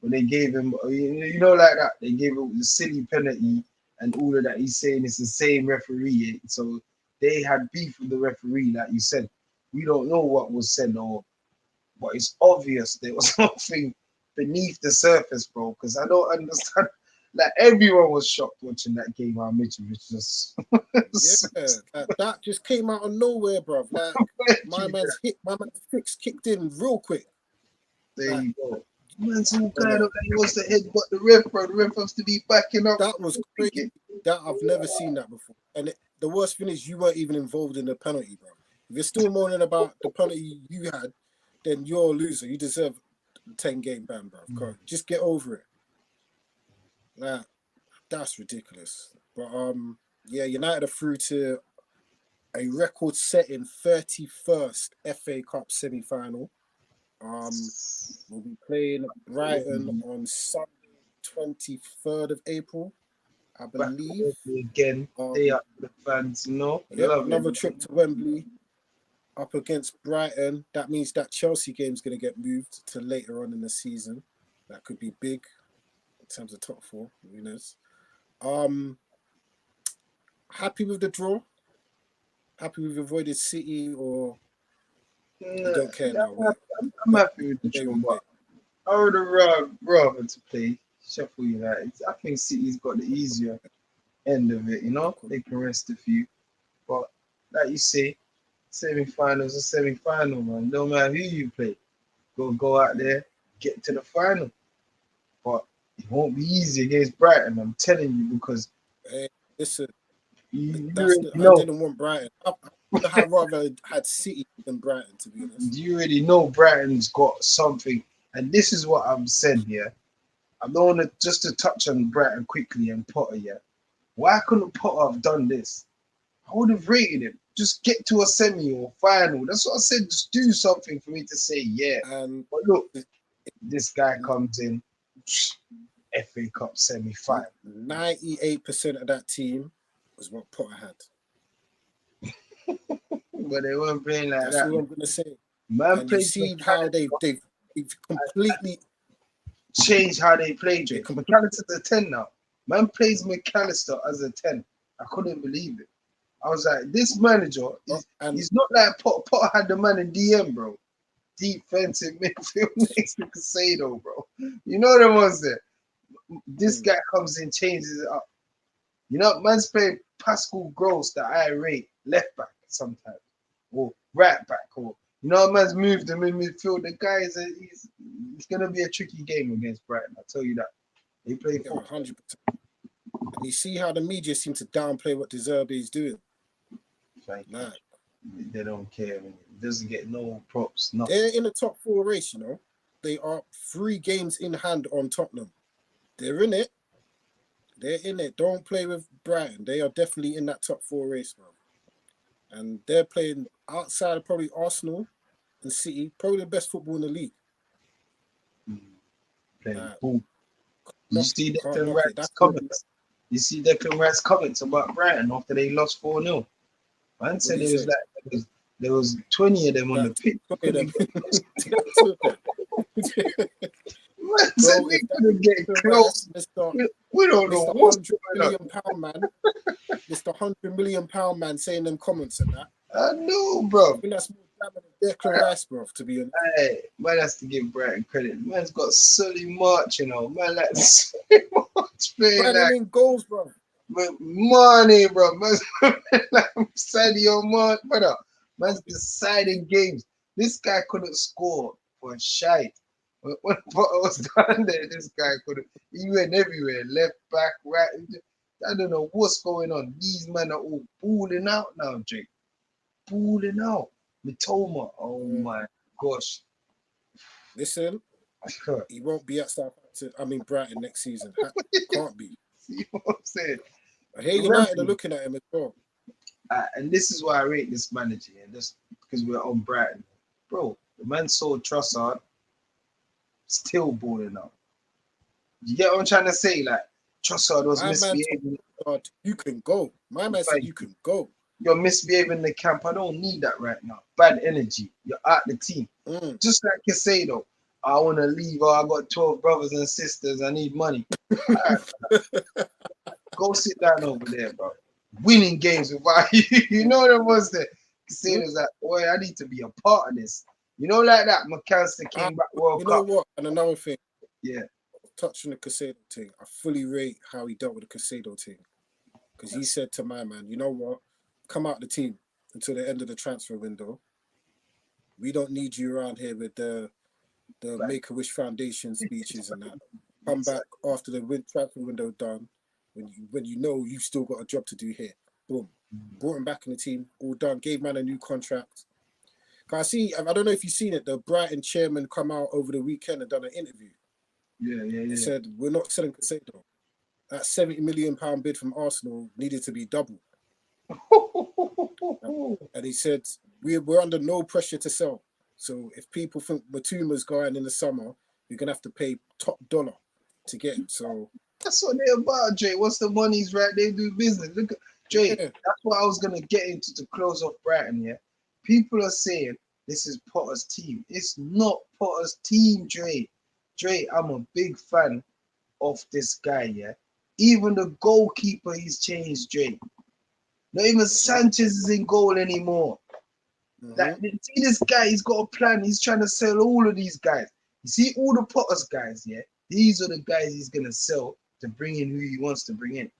when they gave him, you know, like that. They gave him the silly penalty and all of that. He's saying it's the same referee. So they had beef with the referee, like you said. We don't know what was said, but it's obvious there was something beneath the surface, bro. Because I don't understand. Like everyone was shocked watching that game. How Mitrovic just that just came out of nowhere, bro. Like my man's fix kicked in real quick. There you go. Man's all kind of like he wants to headbutt the ref, bro. The ref has to be backing up. That was crazy. That I've never seen that before. And the worst thing is you weren't even involved in the penalty, bro. If you're still moaning about the penalty you had, then you're a loser. You deserve a 10-game ban, bro. Just get over it. Like, that's ridiculous. But yeah, United are through to a record-setting 31st FA Cup semi-final. We'll be playing Brighton on Sunday, 23rd of April, I believe. Again, they are the fans, you know. Another trip to Wembley up against Brighton. That means that Chelsea game is going to get moved to later on in the season. That could be big in terms of top four. Who knows? Happy with the draw? Happy we've avoided City, or you don't care now? I'm happy with the draw, but I would have rather to play Sheffield United. I think City's got the easier end of it, you know. They can rest a few, but like you say, semi-finals are semi-final, man. No matter who you play, go out there, get to the final. But it won't be easy against Brighton, I'm telling you, because listen, I know. didn't want Brighton. I'd rather had City than Brighton, to be honest. You already know Brighton's got something, and this is what I'm saying here. I don't want to just to touch on Brighton quickly and Potter. Yeah, why couldn't Potter have done this? I would have rated him. Just get to a semi or final. That's what I said. Just do something for me to say yeah. But look, this guy comes in, FA Cup semi-final. 98% of that team was what Potter had. But they weren't playing like That's that. That's what I'm gonna say. Man, and you see how they've completely changed how they play. McAllister's a 10 now. Man plays McAllister as a 10. I couldn't believe it. I was like, this manager, he's not like Potter had the man in DM, bro. Defensive midfield next to Casado, bro. You know the ones there. This guy comes in, changes it up. You know, man's playing Pascal Gross, the I rate left back sometimes, or right back, or you know, man's moved him in midfield. The guy he's gonna be a tricky game against Brighton. I'll tell you that. They play 100%. And you see how the media seem to downplay what De Zerbi is doing. They don't care. It doesn't get no props. Nothing. They're in the top four race, you know. They are 3 games in hand on Tottenham. They're in it. They're in it. Don't play with Brighton. They are definitely in that top 4 race, bro. And they're playing outside of probably Arsenal and City, probably the best football in the league. Playing ball. You see Declan Rice's comments. You see Declan Rice's comments about Brighton after they lost 4-0. Man said it was like there was 20 of them on the pitch. Man said we couldn't get close. We don't know what's going on. It's the £100 million man saying them comments and that. I know, bro. I think that's more damn than Declan Rice, bro, to be honest. Hey, man has to give Brighton credit. Man's got Sully March, you know. Man like Sully March playing like in goals, bro. Money, bro. Man's like Sadio March, brother. Man's deciding games. This guy couldn't score for a shite. When Potter was down there, this guy couldn't. He went everywhere, left, back, right. I don't know what's going on. These men are all balling out now, Jake. Balling out. Mitoma. Oh my gosh. Listen, he won't be at Brighton next season. Can't be. See what I'm saying? I hear Remember, United are looking at him as well. and this is why I rate this manager, just because we're on Brighton. Bro, the man sold Trossard, still balling out. You get what I'm trying to say? Like, Trossard was My man misbehaving. told you can go. My man said you can go. You're misbehaving in the camp. I don't need that right now. Bad energy. You're out the team. Just like you say, though, I want to leave. Oh, I got 12 brothers and sisters. I need money. Go sit down over there, bro. Winning games without you. You know what it was there? Caicedo's like, boy, I need to be a part of this. You know, like that. McAllister came back World You Cup. know what? And another thing. Yeah. Touching the Caicedo thing, I fully rate how he dealt with the Caicedo thing. Because he said to my man, you know what? Come out the team until the end of the transfer window. We don't need you around here with the Make-A-Wish Foundation speeches and that. Come back after the transfer window done, when you know you've still got a job to do here. Boom. Brought him back in the team, all done. Gave man a new contract. I don't know if you've seen it, the Brighton chairman come out over the weekend and done an interview. Yeah. He said, we're not selling Caicedo. That £70 million bid from Arsenal needed to be double. And he said, we're under no pressure to sell. So if people think Batuma's going in the summer, you're going to have to pay top dollar to get him. So that's what they're about, Dre. Once the money's right, they do business. Look at Dre. Yeah. That's what I was going to get into to close off Brighton, yeah? People are saying this is Potter's team. It's not Potter's team, Dre. Dre, I'm a big fan of this guy, yeah? Even the goalkeeper he's changed, Dre. Not even Sanchez is in goal anymore. Like, see this guy, he's got a plan. He's trying to sell all of these guys. You see all the Potter's guys, yeah? These are the guys he's going to sell to bring in who he wants to bring in.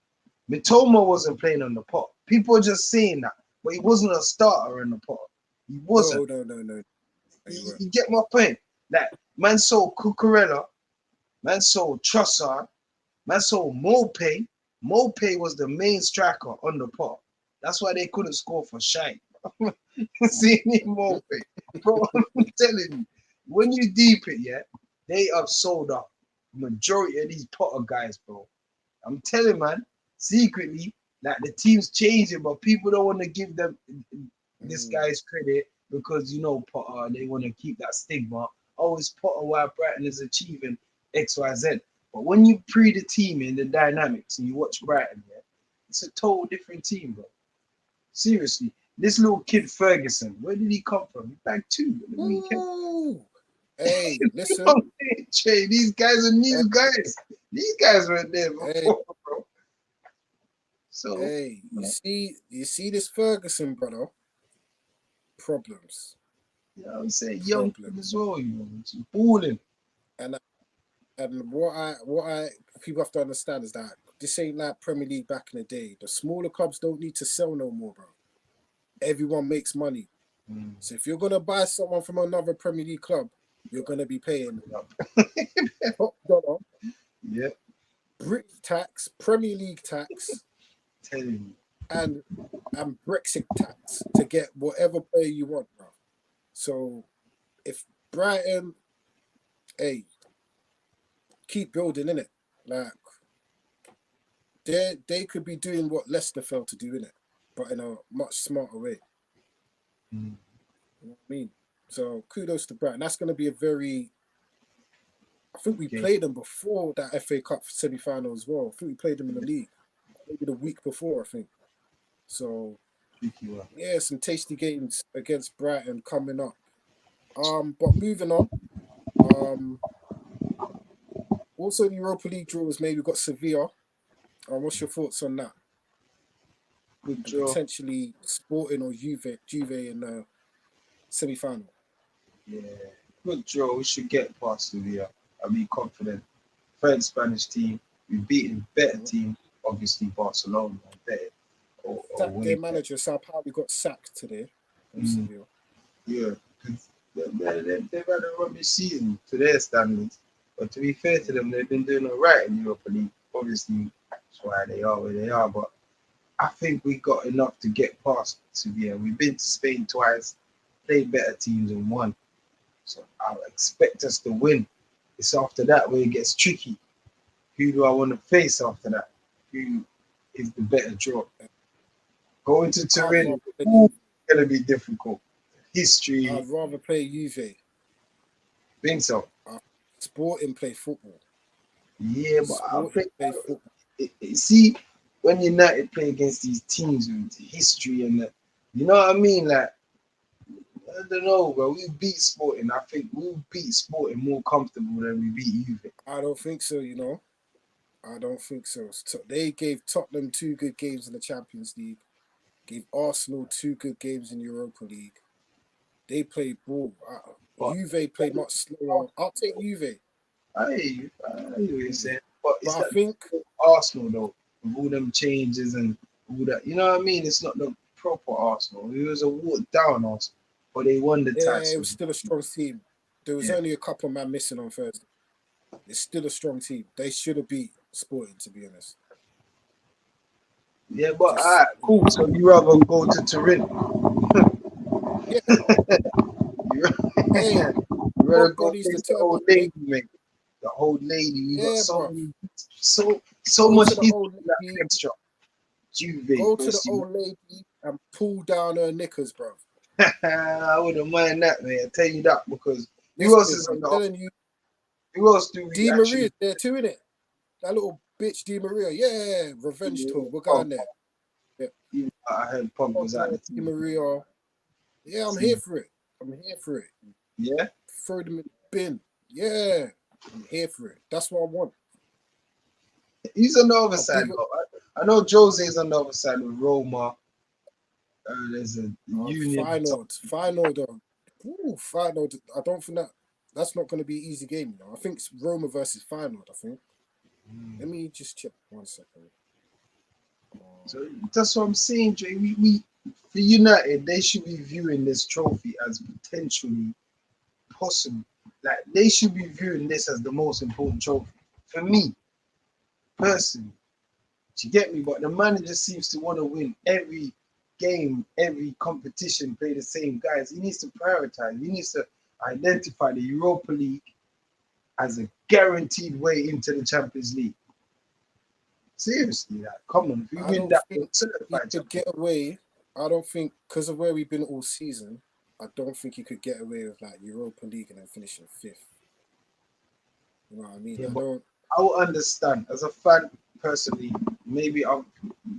Mitoma wasn't playing on the pot. People are just saying that, but he wasn't a starter in the pot. He wasn't. No. You get my point? Like, man sold Cucurella, man sold Trossard, man sold Mopé. Mopé was the main striker on the pot. That's why they couldn't score for shite. See me, Mopé. Bro, I'm telling you, when you deep it, yeah, they have sold up majority of these Potter guys, bro. I'm telling, man, secretly, like the team's changing, but people don't want to give them this guy's credit because, you know, Potter, they want to keep that stigma. Oh, it's Potter while Brighton is achieving X, Y, Z. But when you pre the team in the dynamics and you watch Brighton, yeah, it's a total different team, bro. Seriously. This little kid Ferguson, where did he come from? He bagged 2 at the weekend. Hey, listen. Jay, these guys are new guys. These guys weren't there before, bro. So hey, you see this Ferguson, brother? Problems. You know what I'm saying? Young kid as well, you know, it's balling. And what people have to understand is that this ain't like Premier League back in the day. The smaller clubs don't need to sell no more, bro. Everyone makes money. So if you're gonna buy someone from another Premier League club, you're gonna be paying top dollar. Yeah. Brit tax, Premier League tax, and Brexit tax to get whatever player you want, bro. So if Brighton, hey, keep building in it, like they could be doing what Leicester failed to do in it, but in a much smarter way. You know what I mean? So kudos to Brighton. That's going to be a very. I think we played them before that FA Cup semi-final as well. I think we played them in the league, maybe the week before, I think. So yeah, some tasty games against Brighton coming up. But moving on. Also the Europa League draws, maybe got Sevilla. What's your thoughts on that? Good draw. Potentially Sporting or Juve in the semi-final. Yeah, good draw. We should get past Sevilla. I'll be confident. French Spanish team. We've beaten better team, obviously Barcelona. Better. Their manager Sao Paulo got sacked today from Sevilla. Yeah, because they've had a rubbish season to their standards. But to be fair to them, they've been doing all right in Europa League. Obviously, that's why they are where they are. But I think we got enough to get past Sevilla. We've been to Spain twice, played better teams and won. So I expect us to win. It's after that where it gets tricky. Who do I want to face after that? is the better draw. Going to I'd Turin rather play is gonna be difficult. History, I'd rather play Juve. think so. Sporting play football. Yeah, but I Sporting think play football. see when United play against these teams with history and that, you know what I mean? Like, I don't know, bro. We beat Sporting. I think we'll beat Sporting more comfortable than we beat Juve. I don't think so, you know. I don't think so. They gave Tottenham 2 good games in the Champions League, gave Arsenal 2 good games in Europa League. They played ball. But Juve played much slower. I'll take Juve. I hear you what you're saying. But But it's I that think Arsenal though, with all them changes and all that. You know what I mean? It's not the proper Arsenal. It was a watered down Arsenal, but they won the it title. was still a strong team. There was only a couple of men missing on Thursday. It's still a strong team. They should have beat Sporting, to be honest. Yeah, but Just, alright, cool. So you rather go to Turin? yeah. You Hey, rather go everybody's against the old determined, lady, mate. mate. The old lady. We got Yeah, so bro. many, so Go much to the history old in that lady. extra. Juve, Go to the first old lady and pull down her knickers, bro. I wouldn't mind that, man. I tell you that because who else Listen, is on I'm the? telling you, Who else do we Di actually? Maria's there too, innit? That little bitch Di Maria. Yeah, revenge tour. We're going there. Yeah. Even I heard Pogba's at the Di team. Maria. Yeah, I'm here for it. I'm here for it. Yeah, Throw them in the bin. Yeah, I'm here for it. That's what I want. he's on the other I'll side. big up Though. I know Jose's on the other side with Roma. There's a Union. Final though. Ooh, final. I don't think that's not going to be an easy game. You know, I think it's Roma versus final. I think. Let me just check 1 second. So that's what I'm saying, Jay. We for United, they should be viewing this trophy as potentially possible. Like they should be viewing this as the most important trophy. For me, personally. Do you get me? But the manager seems to want to win every game, every competition, play the same guys. He needs to prioritize. He needs to identify the Europa League as a guaranteed way into the Champions League. Seriously, like, come on. If you I win don't that, think he could get away. I don't think because of where we've been all season. I don't think he could get away with like Europa League and then finishing 5th. You know what I mean? Yeah, I but don't. I will understand. As a fan, personally, maybe I'm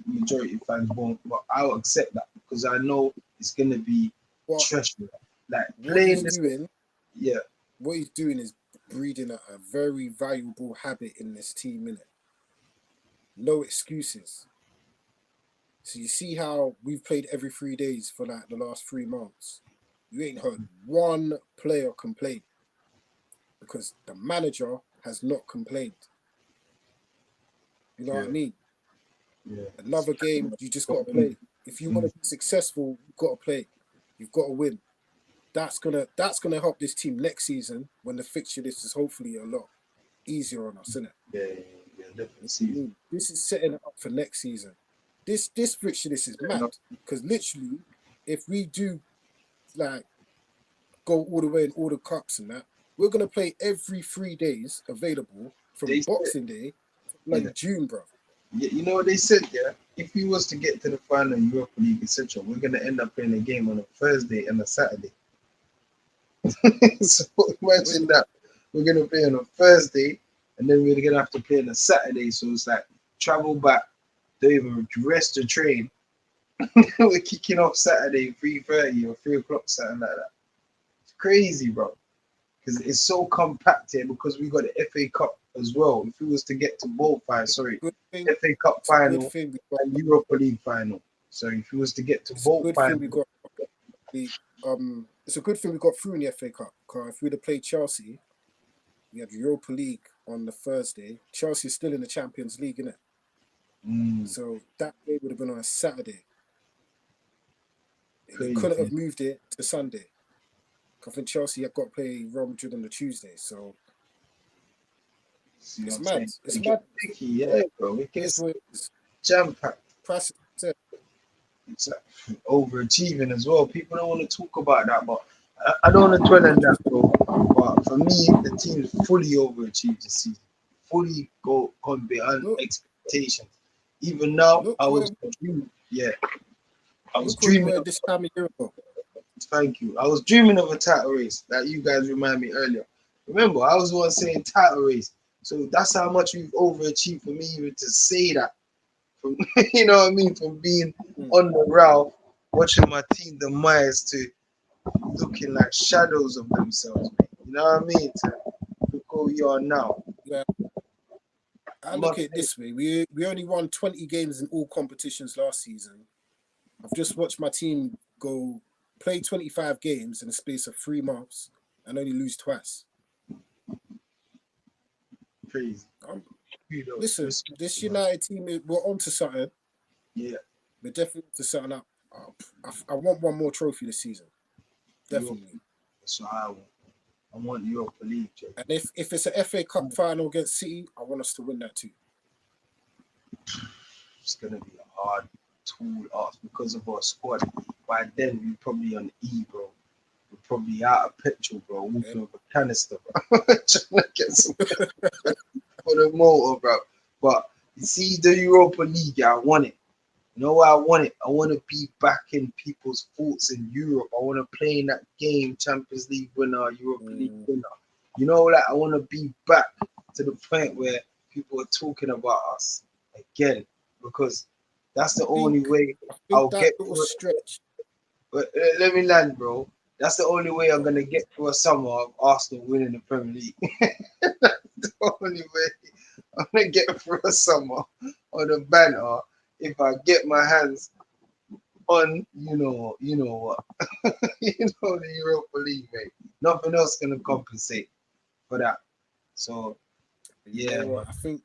majority fans won't, but I'll accept that because I know it's gonna be treacherous. Like What playing he's this, doing, yeah. what he's doing is breeding a very valuable habit in this team, innit? No excuses. So you see how we've played every 3 days for like the last 3 months. You ain't heard one player complain because the manager has not complained. You know what I mean? Yeah. Another game, you just got to play. If you want to be successful, you've got to play. You've got to win. That's gonna help this team next season when the fixture list is hopefully a lot easier on us, isn't it? Yeah, definitely. This is setting it up for next season. This fixture list is mad because literally, if we do like go all the way in all the cups and that, we're gonna play every 3 days available from Boxing Day to like June, bro. Yeah, you know what they said, yeah? If we was to get to the final Europa League, etc., we're gonna end up playing a game on a Thursday and a Saturday. So imagine that. We're gonna play on a Thursday and then we're gonna have to play on a Saturday. So it's like travel back, don't even rest the train. We're kicking off Saturday 3:30 or 3 o'clock, something like that. It's crazy, bro. Because it's so compact here because we got the FA Cup as well. If we was to get to both finals, FA Cup final and Europa League final. So if we was to get to both finals, it's a good thing we got through in the FA Cup. Because if we'd have played Chelsea, we had Europa League on the Thursday. Chelsea's still in the Champions League, innit? So that game would have been on a Saturday. They couldn't have moved it to Sunday. I think Chelsea have got to play Real Madrid on the Tuesday. So it's mad. It's mad. Yeah, bro. It gets jam-packed. It's overachieving as well. People don't want to talk about that, but I don't want to dwell on that, bro. But for me, the team fully overachieved this season. Fully gone beyond expectations. Even now, Look I where was dreaming. Yeah, I was look where we dreaming were of. this time of year ago. Thank you. I was dreaming of a title race that you guys remind me earlier. Remember, I was the one saying title race. So that's how much we've overachieved for me even to say that. From you know what I mean? From being on the route, watching my team demise to looking like shadows of themselves, mate. You know what I mean? To look who you are now. Yeah, I I look must at it say, this way: we only won 20 games in all competitions last season. I've just watched my team go play 25 games in the space of 3 months and only lose twice. crazy. Um, Kudos. listen, Respect, this man. United team, we're onto something. Yeah, We're definitely onto something up. I want one more trophy this season. Europe. Definitely. That's what I want. I want Europa League, Jay. And if it's an FA Cup final against City, I want us to win that too. It's gonna be a hard tool off because of our squad. By then, we probably on E, bro. We're probably out of petrol, bro. Walking with a canister, bro. Trying to get some for the motor, bro. But you see, the Europa League, I want it. You know why I want it? I want to be back in people's thoughts in Europe. I want to play in that game, Champions League winner, Europa League winner. You know, like I want to be back to the point where people are talking about us again, because that's the only way I think I'll that get little through it. stretch. But let me land, bro. That's the only way I'm gonna get through a summer of Arsenal winning the Premier League. The only way I'm gonna get through a summer on the banner if I get my hands on, you know what, the Europa League, mate. Nothing else gonna compensate for that. So You yeah, know man. what? I think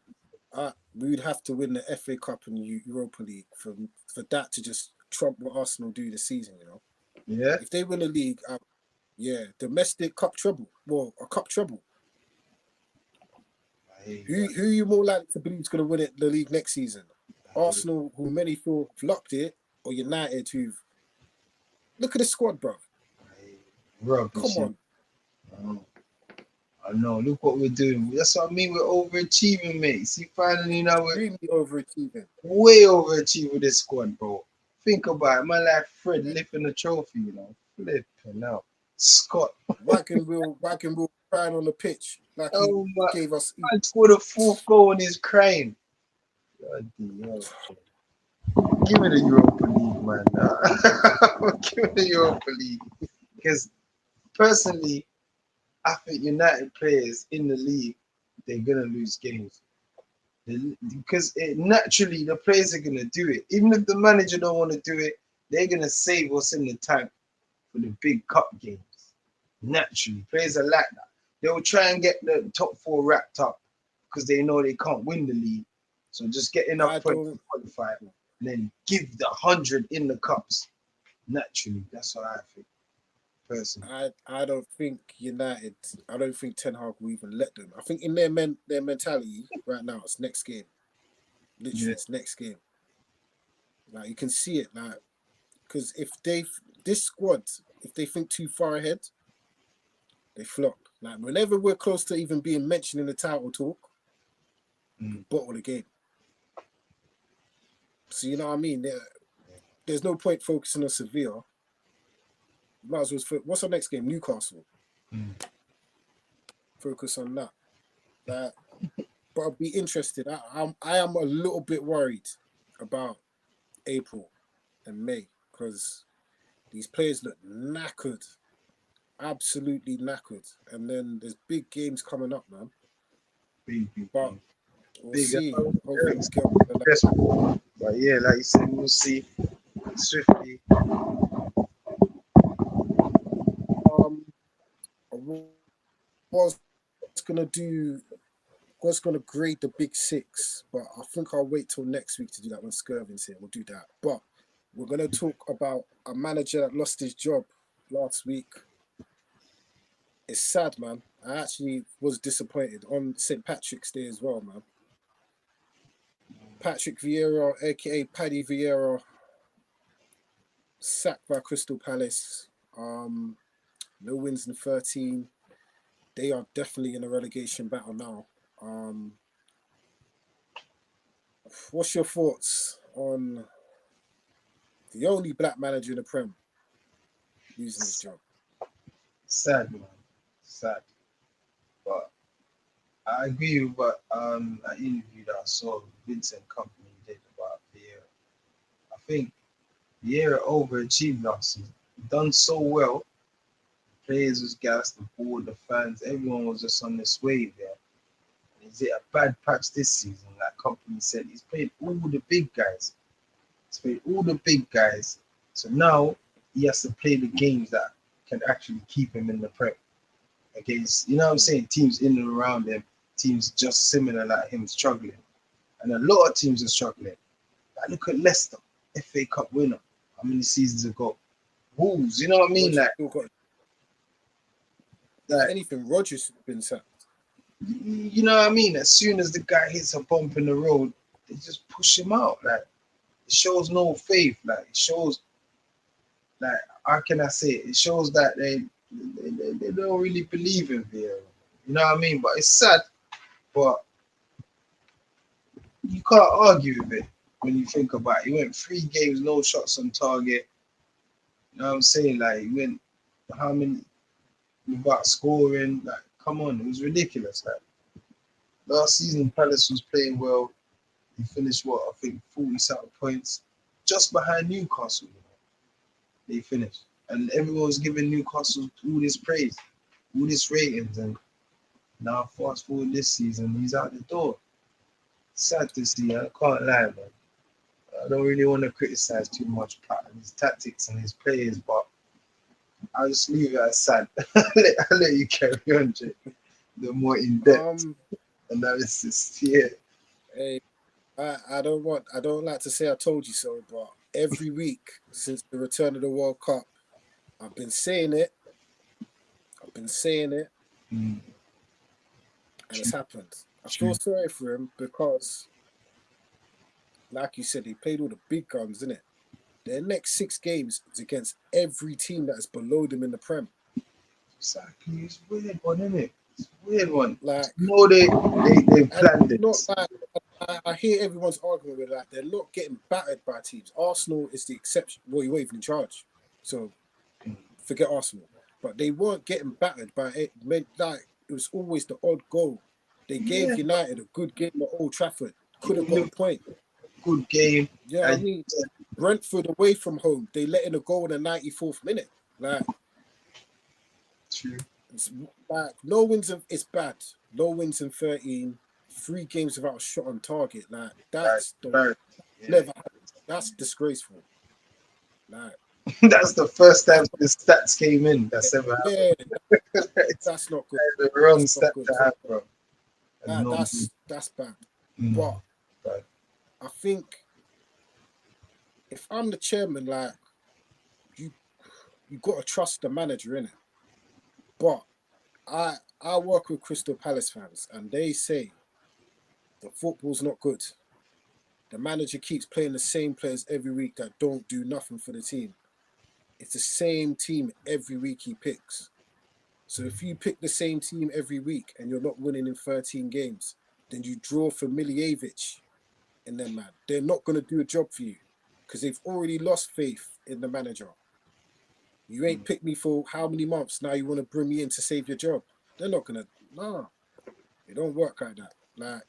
we would have to win the FA Cup and Europa League for that to just trump what Arsenal do this season. You know, Yeah. if they win the league, yeah, domestic cup treble. Well, a cup treble. I hear you, Who are you more likely to believe is going to win it the league next season? I hear you. Arsenal, who many feel have locked it, or United, who've look at the squad, bro. I hear you. Rubbish. Come on, I know. Look what we're doing. That's what I mean. We're overachieving, mate. See, finally now we're extremely overachieving. way overachieving with this squad, bro. Think about it. Man, like Fred lifting the trophy, Flipping out. Scott. Wagon will crying on the pitch like he Oh my. gave us. Man scored a fourth goal and he's crying. Bloody hell. Give me the Europa League, man. Give me the Europa League. Because personally, I think United players in the league, they're going to lose games. Because naturally, the players are going to do it. Even if the manager don't want to do it, they're going to save what's in the tank for the big cup games. Naturally, players are like that. They will try and get the top four wrapped up because they know they can't win the league. So just get enough points to qualify and then give the 100 in the cups. Naturally, that's what I think. Personally, I don't think United. I don't think Ten Hag will even let them. I think in their mentality right now, it's next game. Literally, it's next game. Like you can see it, like because if this squad, if they think too far ahead, they flop. Like whenever we're close to even being mentioned in the title talk, we bottle the game. So you know what I mean? There's no point focusing on Sevilla. Might as well. What's our next game? Newcastle. Focus on that. But I'll be interested. I am a little bit worried about April and May because these players look knackered, absolutely knackered. And then there's big games coming up, man. big But game. we'll Big. see. Hopefully, we get But yeah, like you said, we'll see swiftly. I was gonna do. Was gonna grade the big six, but I think I'll wait till next week to do that when Skirvin's here. We'll do that. But we're gonna talk about a manager that lost his job last week. It's sad, man. I actually was disappointed on St. Patrick's Day as well, man. Patrick Vieira, aka Paddy Vieira, sacked by Crystal Palace. No wins in 13. They are definitely in a relegation battle now. what's your thoughts on the only black manager in the Prem losing his job? Sad, man. Sad. But I agree with what an interview that I saw Vincent Company did about Vieira. I think Vieira overachieved last season. He done so well. Players was gassed, the board, the fans, everyone was just on this wave there. Is it a bad patch this season? Like Company said, he's played all the big guys. He's played all the big guys. So now he has to play the games that can actually keep him in the Prem against, you know what I'm saying, teams in and around him, teams just similar like him struggling. And a lot of teams are struggling. Like, look at Leicester, FA Cup winner, how many seasons ago? Wolves, you know what I mean? Like Anything, Rodgers has been sacked. you know what I mean? As soon as the guy hits a bump in the road, they just push him out. Like, it shows no faith. Like, it shows, like, how can I say it? It shows that they don't really believe in Vieira. You know what I mean? But it's sad, but you can't argue with it when you think about it. He went 3 games, no shots on target. You know what I'm saying? Like, he went how many without scoring? Like, come on, it was ridiculous. Like, last season, Palace was playing well. He finished what, I think 40-something points, just behind Newcastle. They finished, and everyone was giving Newcastle all this praise, all this ratings, and now fast forward this season, he's out the door. Sad to see. I can't lie, man. I don't really want to criticize too much Pat and his tactics and his players, but I'll just leave it as sad. I'll let you carry on, Jay. The more in-depth analysis. Yeah. Hey, I don't like to say I told you so, but every week since the return of the World Cup, I've been saying it, and it's happened. I feel sorry for him because, like you said, he played all the big guns, innit? Their next 6 games is against every team that is below them in the Prem. Exactly, it's a weird one, isn't it? It's a weird one. Like, no, they planned it. I hear everyone's arguing with that. They're not getting battered by teams. Arsenal is the exception. Well, you weren't even in charge, so forget Arsenal. But they weren't getting battered by it. Like, it was always the odd goal. They gave United a good game at Old Trafford. Could have got a point. Good game. Yeah, I mean, Brentford away from home, they let in a goal in the 94th minute. Like, true. It's like no wins. It's bad. No wins in 13. 3 games without a shot on target. Like, that's never. That's disgraceful. Like, that's the first time the stats came in. That's ever happened. Yeah, that's not good. That's the wrong stat to have, bro. That's bad. But I think if I'm the chairman, like, you got to trust the manager, innit? But I work with Crystal Palace fans, and they say the football's not good. The manager keeps playing the same players every week that don't do nothing for the team. It's the same team every week he picks. So if you pick the same team every week and you're not winning in 13 games, then you draw for Miljevic in them, man. They're not going to do a job for you because they've already lost faith in the manager. You ain't picked me for how many months, now you want to bring me in to save your job. They're not going to, nah. It don't work like that. Like,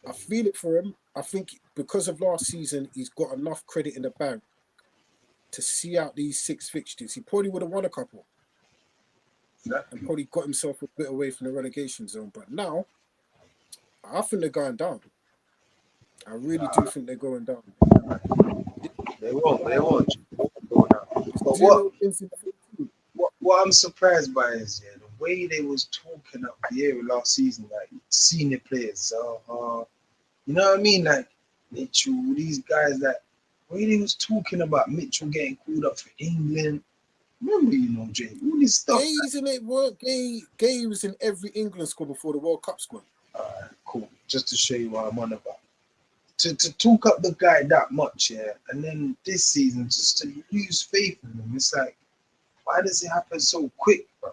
I feel it for him. I think because of last season, he's got enough credit in the bank to see out these 6 fixtures. He probably would have won a couple. And probably got himself a bit away from the relegation zone. But now, I think they're going down. I really do think they're going down. They won't go down. But what I'm surprised by is the way they was talking up Vieira last season, like senior players, you know what I mean? Like Mitchell, these guys, that way they was talking about Mitchell getting called up for England. Remember, you know, Jay, all this stuff. Gay's in it, weren't Gay? Gay was in every England squad before the World Cup squad. Alright, cool. Just to show you what I'm on about. To talk up the guy that much, yeah, and then this season just to lose faith in him. It's like, why does it happen so quick, bro?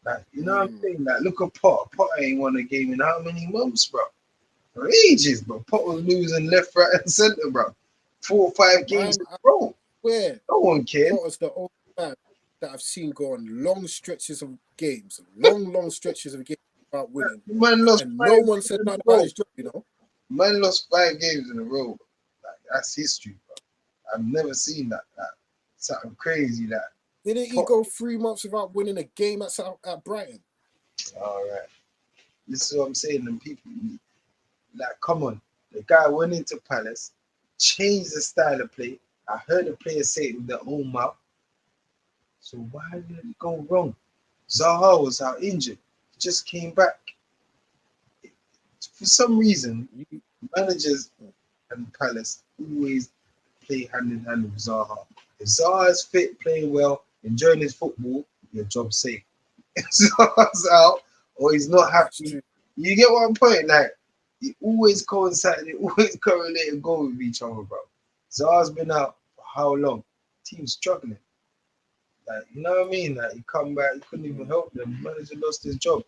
Like, you know what I'm saying? Like, look at Potter. Potter ain't won a game in how many months, bro? for ages, bro. Pot was losing left, right, and centre, bro. 4 or 5 games Man, in a row. where No one cared. Potter's the only man that I've seen go on long stretches of games, long stretches of games without winning. Man lost And 5 no one games said in a nothing about row. his job, you know. Man lost 5 games in a row. Like, that's history, bro. I've never seen that. Something crazy that. Didn't he go 3 months without winning a game at Brighton? All right. This is what I'm saying. Them people, like, come on. The guy went into Palace, changed the style of play. I heard the players say it with their own mouth. So why did it go wrong? Zaha was out injured. He just came back. For some reason, managers and Palace always play hand in hand with Zaha. If Zaha is fit, playing well, enjoying his football, your job's safe. If Zaha's out or he's not happy, you get what I'm pointing? Like, it always coincides, they always correlate and go with each other, bro. Zaha's been out for how long? Team's struggling. Like, you know what I mean? Like, he come back, he couldn't even help them. Manager lost his job.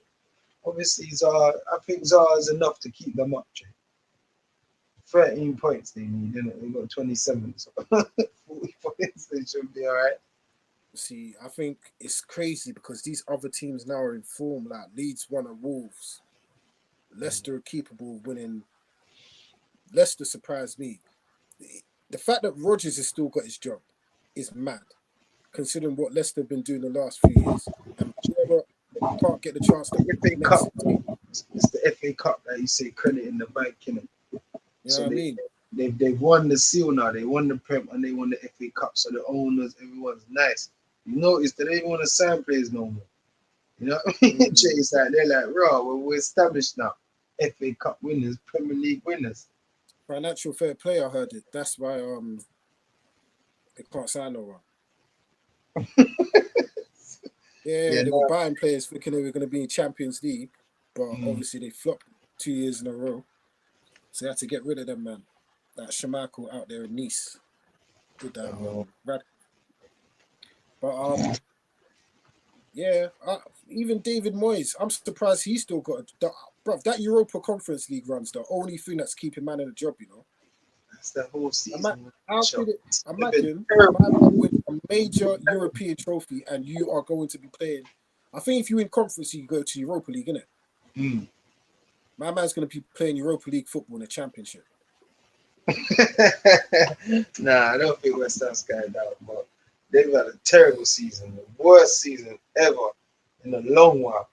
Obviously, Zaha, I think Zaha is enough to keep them up, Jay. 13 points they need, innit? They got 27, so 40 points, they should be all right. See, I think it's crazy because these other teams now are in form. Like Leeds won at Wolves. Leicester are capable of winning. Leicester surprised me. The fact that Rodgers has still got his job is mad, considering what Leicester have been doing the last few years. And Vieira can't get the chance to FA Cup. It's the FA Cup that you say credit in the bank, innit? You know what I mean? They've won the seal now. They won the Prem and they won the FA Cup. So the owners, everyone's nice. You notice that they don't want to sign players no more. You know what I mean? Jay's like, they're like, raw, we're established now. FA Cup winners, Premier League winners. Financial fair play, I heard it. That's why they can't sign no one. They were buying players thinking they were going to be in Champions League, but obviously they flopped 2 years in a row. So they had to get rid of them, man. That Schmeichel out there in Nice. With that But even David Moyes, I'm surprised he still got that Europa Conference League run's the only thing that's keeping man in the job, you know. That's the whole season. Imagine man with a major European trophy and you are going to be playing. I think if you win conference, you go to Europa League, innit? My man's going to be playing Europa League football in the Championship. Nah, I don't think West Ham's going down, but they've had a terrible season, the worst season ever in a long while.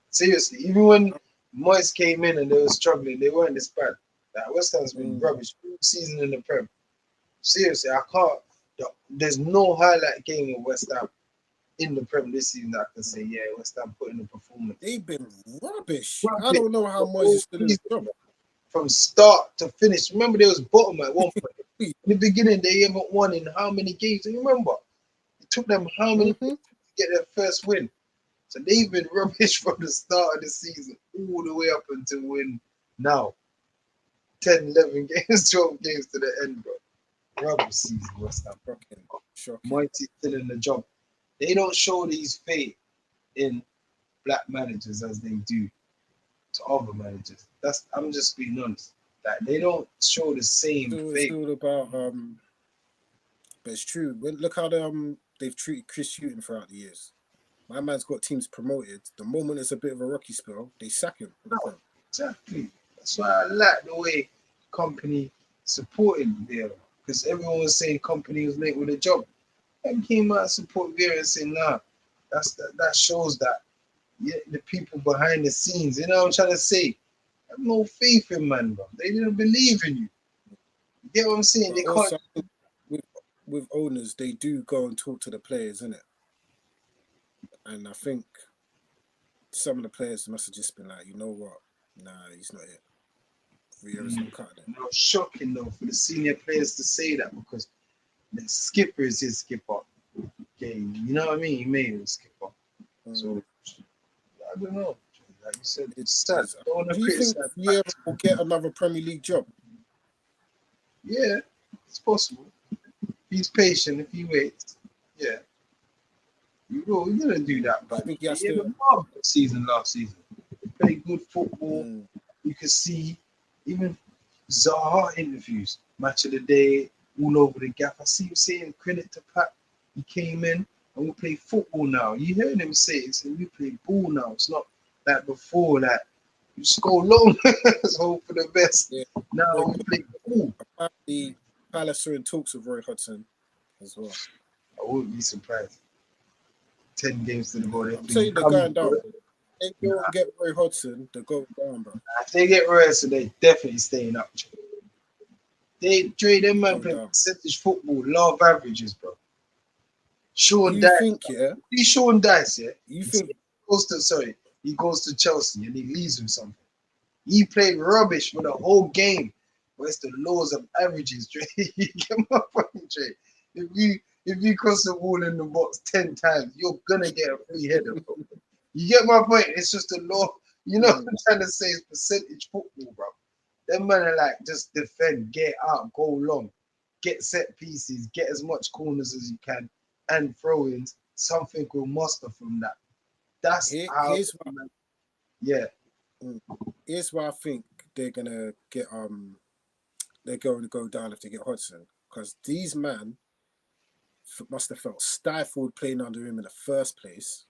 Seriously, even when Moyes came in and they were struggling, they weren't this bad. Like, West Ham's been rubbish all season in the Prem. Seriously, I can't. There's no highlight game of West Ham in the Prem this season that I can say, yeah, West Ham put in a performance. They've been rubbish. I don't know how Moyes is still in the job. From start to finish. Remember, they was bottom at one point. In the beginning, they haven't won in how many games? Do you remember? It took them how many to get their first win? So they've been rubbish from the start of the season all the way up until win now. 10, 11 games, 12 games to the end, bro. Rubbish season, West Ham. Shocking. Mighty still in the job. They don't show these faith in black managers as they do to other managers. I'm just being honest. Like, they don't show the same faith. It's all about but it's true. Look how they've treated Chris Hughton throughout the years. My man's got teams promoted. The moment it's a bit of a rocky spell, they sack him. No, exactly. That's why I like the way company supported Vieira. Because everyone was saying company was late with a job. And came out and support Vieira and saying, nah, that shows that the people behind the scenes, you know what I'm trying to say? I have no faith in man, bro. They didn't believe in you. You get what I'm saying? They also, can't. With owners, they do go and talk to the players, innit? And I think some of the players must have just been like, you know what? Nah, he's not it. Vieira's not cutting it. No, shocking though for the senior players to say that because the skipper is his skipper. Okay, you know what I mean? He made him skipper. So I don't know. Like you said, it's sad. Do you think Vieira will get another Premier League job? Yeah, it's possible. If he's patient, if he waits, yeah. You will. You're gonna do that, but he had a marvelous season last season. He played good football. You could see Even Zaha interviews, match of the day, all over the gap. I see him saying credit to Pat. He came in and we play football now. You heard him say it, so we play ball now. It's not like before that you score long, let's hope for the best. Yeah. Now we play ball. Apparently, Palace are in talks with Roy Hodgson as well. I wouldn't be surprised. 10 games to the ball. I'm saying they're going down. If they don't get Roy Hodgson, they're going down, bro. If they get Roy Hodgson, they're definitely staying up. Them man play percentage football, love averages, bro. Sean Dice. Think, yeah? He's Sean Dice, yeah? You think he goes to Chelsea and he leaves with something. He played rubbish for the whole game. But it's the laws of averages, Dre. You get my point, Dre. If you cross the ball in the box 10 times, you're gonna get a free header, bro. You get my point? It's just the law. You know what I'm trying to say? It's percentage football, bro. Them men are like, just defend, get out, go long, get set pieces, get as much corners as you can, and throw-ins. Something will muster from that. That's how. Yeah. Here's why I think they're gonna get they're going to go down if they get Hodgson, because these men must have felt stifled playing under him in the first place.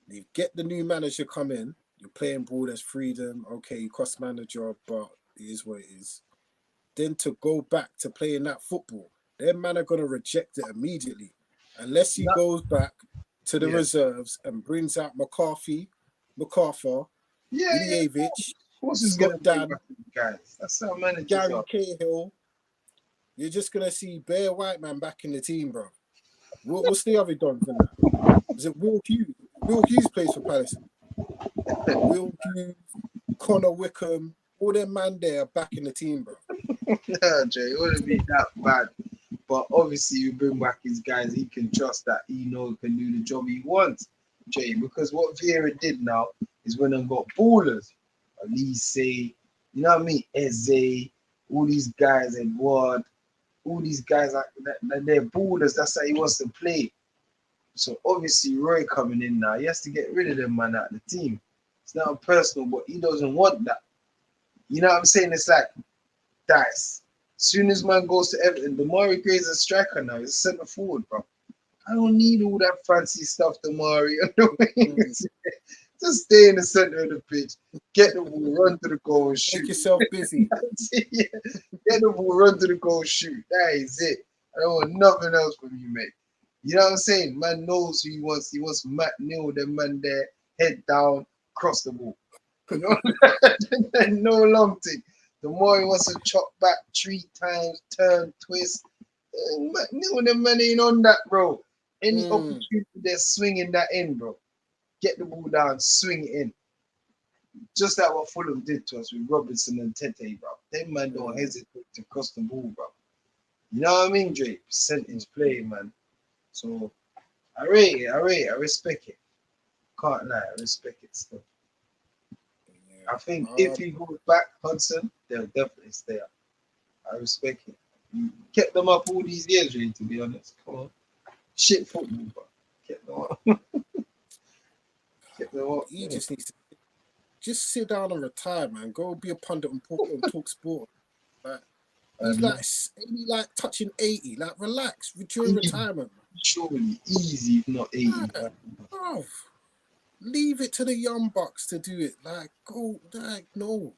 You get the new manager come in, you're playing ball, there's freedom. Okay, you cost man a job, but it is what it is. Then to go back to playing that football, their man are gonna reject it immediately, unless he goes back to the reserves and brings out McCarthy, Ilievic, Scott Dan, guys. That's how managers Gary are. Cahill. You're just gonna see bare white man back in the team, bro. What's the other Don for that? Is it Will Hughes? Will Hughes plays for Palace. Will Hughes, Connor Wickham, all them man there are back in the team, bro. Yeah, Jay, it wouldn't be that bad. But obviously, you bring back his guys, he can trust that he knows can do the job he wants, Jay. Because what Vieira did now is when they got ballers, Elise, you know what I mean? Eze, all these guys, Edward, all these guys, they're ballers. That's how he wants to play. So obviously, Roy coming in now, he has to get rid of them man out of the team. It's not personal, but he doesn't want that. You know what I'm saying? It's like Dice. As soon as man goes to Everton, Damari Gray's a striker now. He's a centre forward, bro. I don't need all that fancy stuff, Damari. Just stay in the centre of the pitch, get the ball, run to the goal, and shoot. Make yourself busy. Yeah. Get the ball, run to the goal, shoot. That is it. I don't want nothing else from you, mate. You know what I'm saying? Man knows who he wants. He wants Matt Neal, the man there, head down, cross the ball. You know? No long thing. The more he wants to chop back 3 times, turn, twist. Matt Neal, the man ain't on that, bro. Any opportunity they're swinging that in, bro. Get the ball down, swing it in. Just like what Fulham did to us with Robinson and Tete, bro. Them man don't hesitate to cross the ball, bro. You know what I mean, Drake? Percentage play, man. So I rate it. I respect it. Can't lie, I respect it still. Yeah. I think if he goes back, Hudson, they'll definitely stay up. I respect it. You kept them up all these years, really, to be honest. Come on. Shit football, bro. Kept them up. He just needs to just sit down and retire, man. Go be a pundit and talk sport. Like, he's like touching 80. Like, relax during retirement. Surely easy, if not 80. Bro, leave it to the young bucks to do it. Like, go, like, no.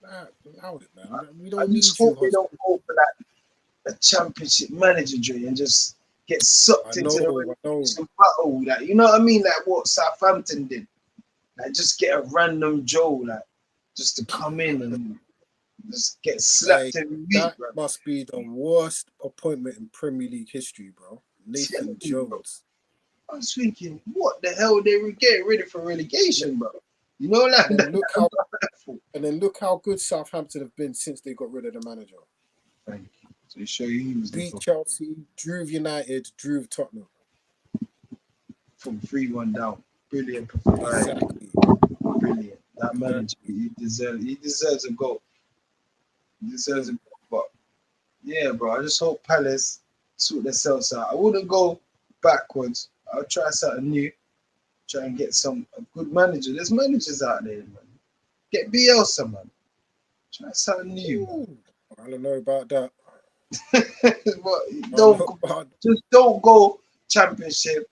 Like, allow it, man. We don't need you. Hope they don't go for like a championship manager, Dre, and just get sucked into the battle. Like, you know what I mean? Like what Southampton did. Like, just get a random Joe, like, just to come in and just get slapped every week, that bro. Must be the worst appointment in Premier League history, bro. Nathan Jones. I was thinking, what the hell they were getting ready for relegation, bro? You know, like, and then look how good Southampton have been since they got rid of the manager. Thank you. So you show you he was beat Chelsea, drew United, drew Tottenham. From 3-1 down. Brilliant performance. Exactly. Brilliant. That manager, he deserves a goal. He deserves a goal. But yeah, bro, I just hope Palace sort themselves out. I wouldn't go backwards. I'll try something new. Try and get a good manager. There's managers out there, man. Get Bielsa, man. Try something new. Ooh, I don't know about that. But I don't don't know go, about just don't go championship,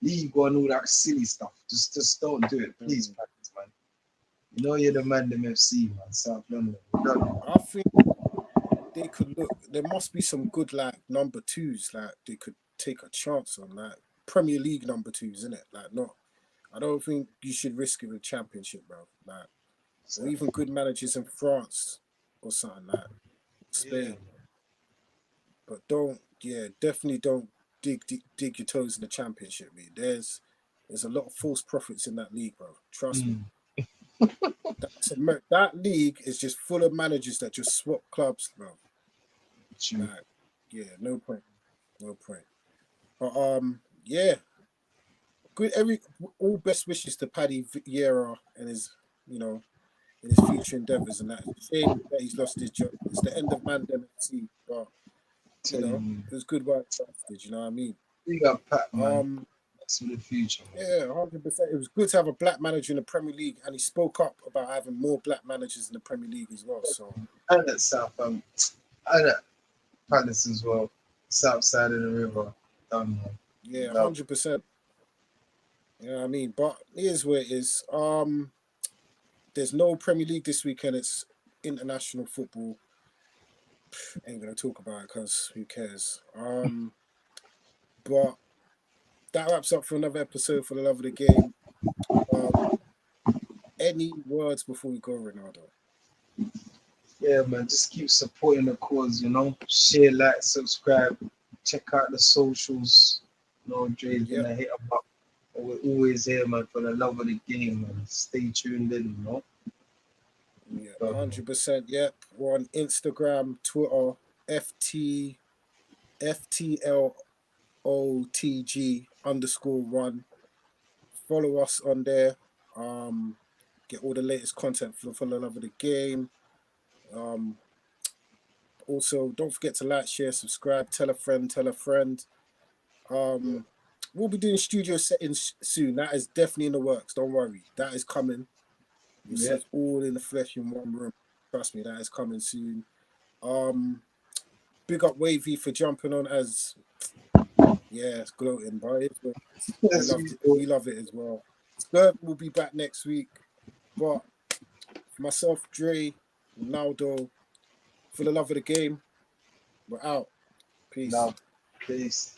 league, and all that silly stuff. Just don't do it, please, practice, man. You know you're the man, them FC, man. South London. We're done. I think they could look. There must be some good like number twos, like they could take a chance on, like Premier League number twos, isn't it? Like not. I don't think you should risk it with Championship, bro. Like, or So, even good managers in France or something like yeah, Spain. But don't, yeah, definitely don't dig your toes in the Championship, man. There's a lot of false prophets in that league, bro. Trust me. mm, That league is just full of managers that just swap clubs, bro. true. Like, yeah, no point, no point. But yeah, good. All best wishes to Paddy Vieira and his, you know, in his future endeavours. And that it's a shame that he's lost his job. It's the end of Mandem FC, but you know, Telling you. it was good work lasted. You know what I mean? We got Pat, man. Um, That's for the future, man. yeah, 100%. It was good to have a black manager in the Premier League, and he spoke up about having more black managers in the Premier League as well. So And at Southampton, and at Palace as well. South side of the river. Done, man. yeah, Love. 100%. You know what I mean? But here's where it is. There's no Premier League this weekend. It's international football. Ain't gonna talk about it because who cares? But that wraps up for another episode for the love of the game. Any words before we go, Ronaldo? Yeah, man. Just keep supporting the cause, you know. Share, like, subscribe. Check out the socials. You know, Dre's Yep. gonna hit them up. We're always here, man, for the love of the game, man. Stay tuned in, you know. Yeah, 100%. Yep. We're on Instagram, Twitter, FT FTLOTG_1. Follow us on there. Get all the latest content for the love of the game. Also, don't forget to like, share, subscribe, tell a friend, tell a friend. We'll be doing studio settings soon. That is definitely in the works. Don't worry. That is coming. You'll see Yeah. it all in the flesh in one room. Trust me, that is coming soon. Big up Wavy for jumping on as it's gloating, but we love it as well. Skirk will be back next week. But for myself, Dre, Ronaldo, for the love of the game, we're out. Peace. Love. Peace.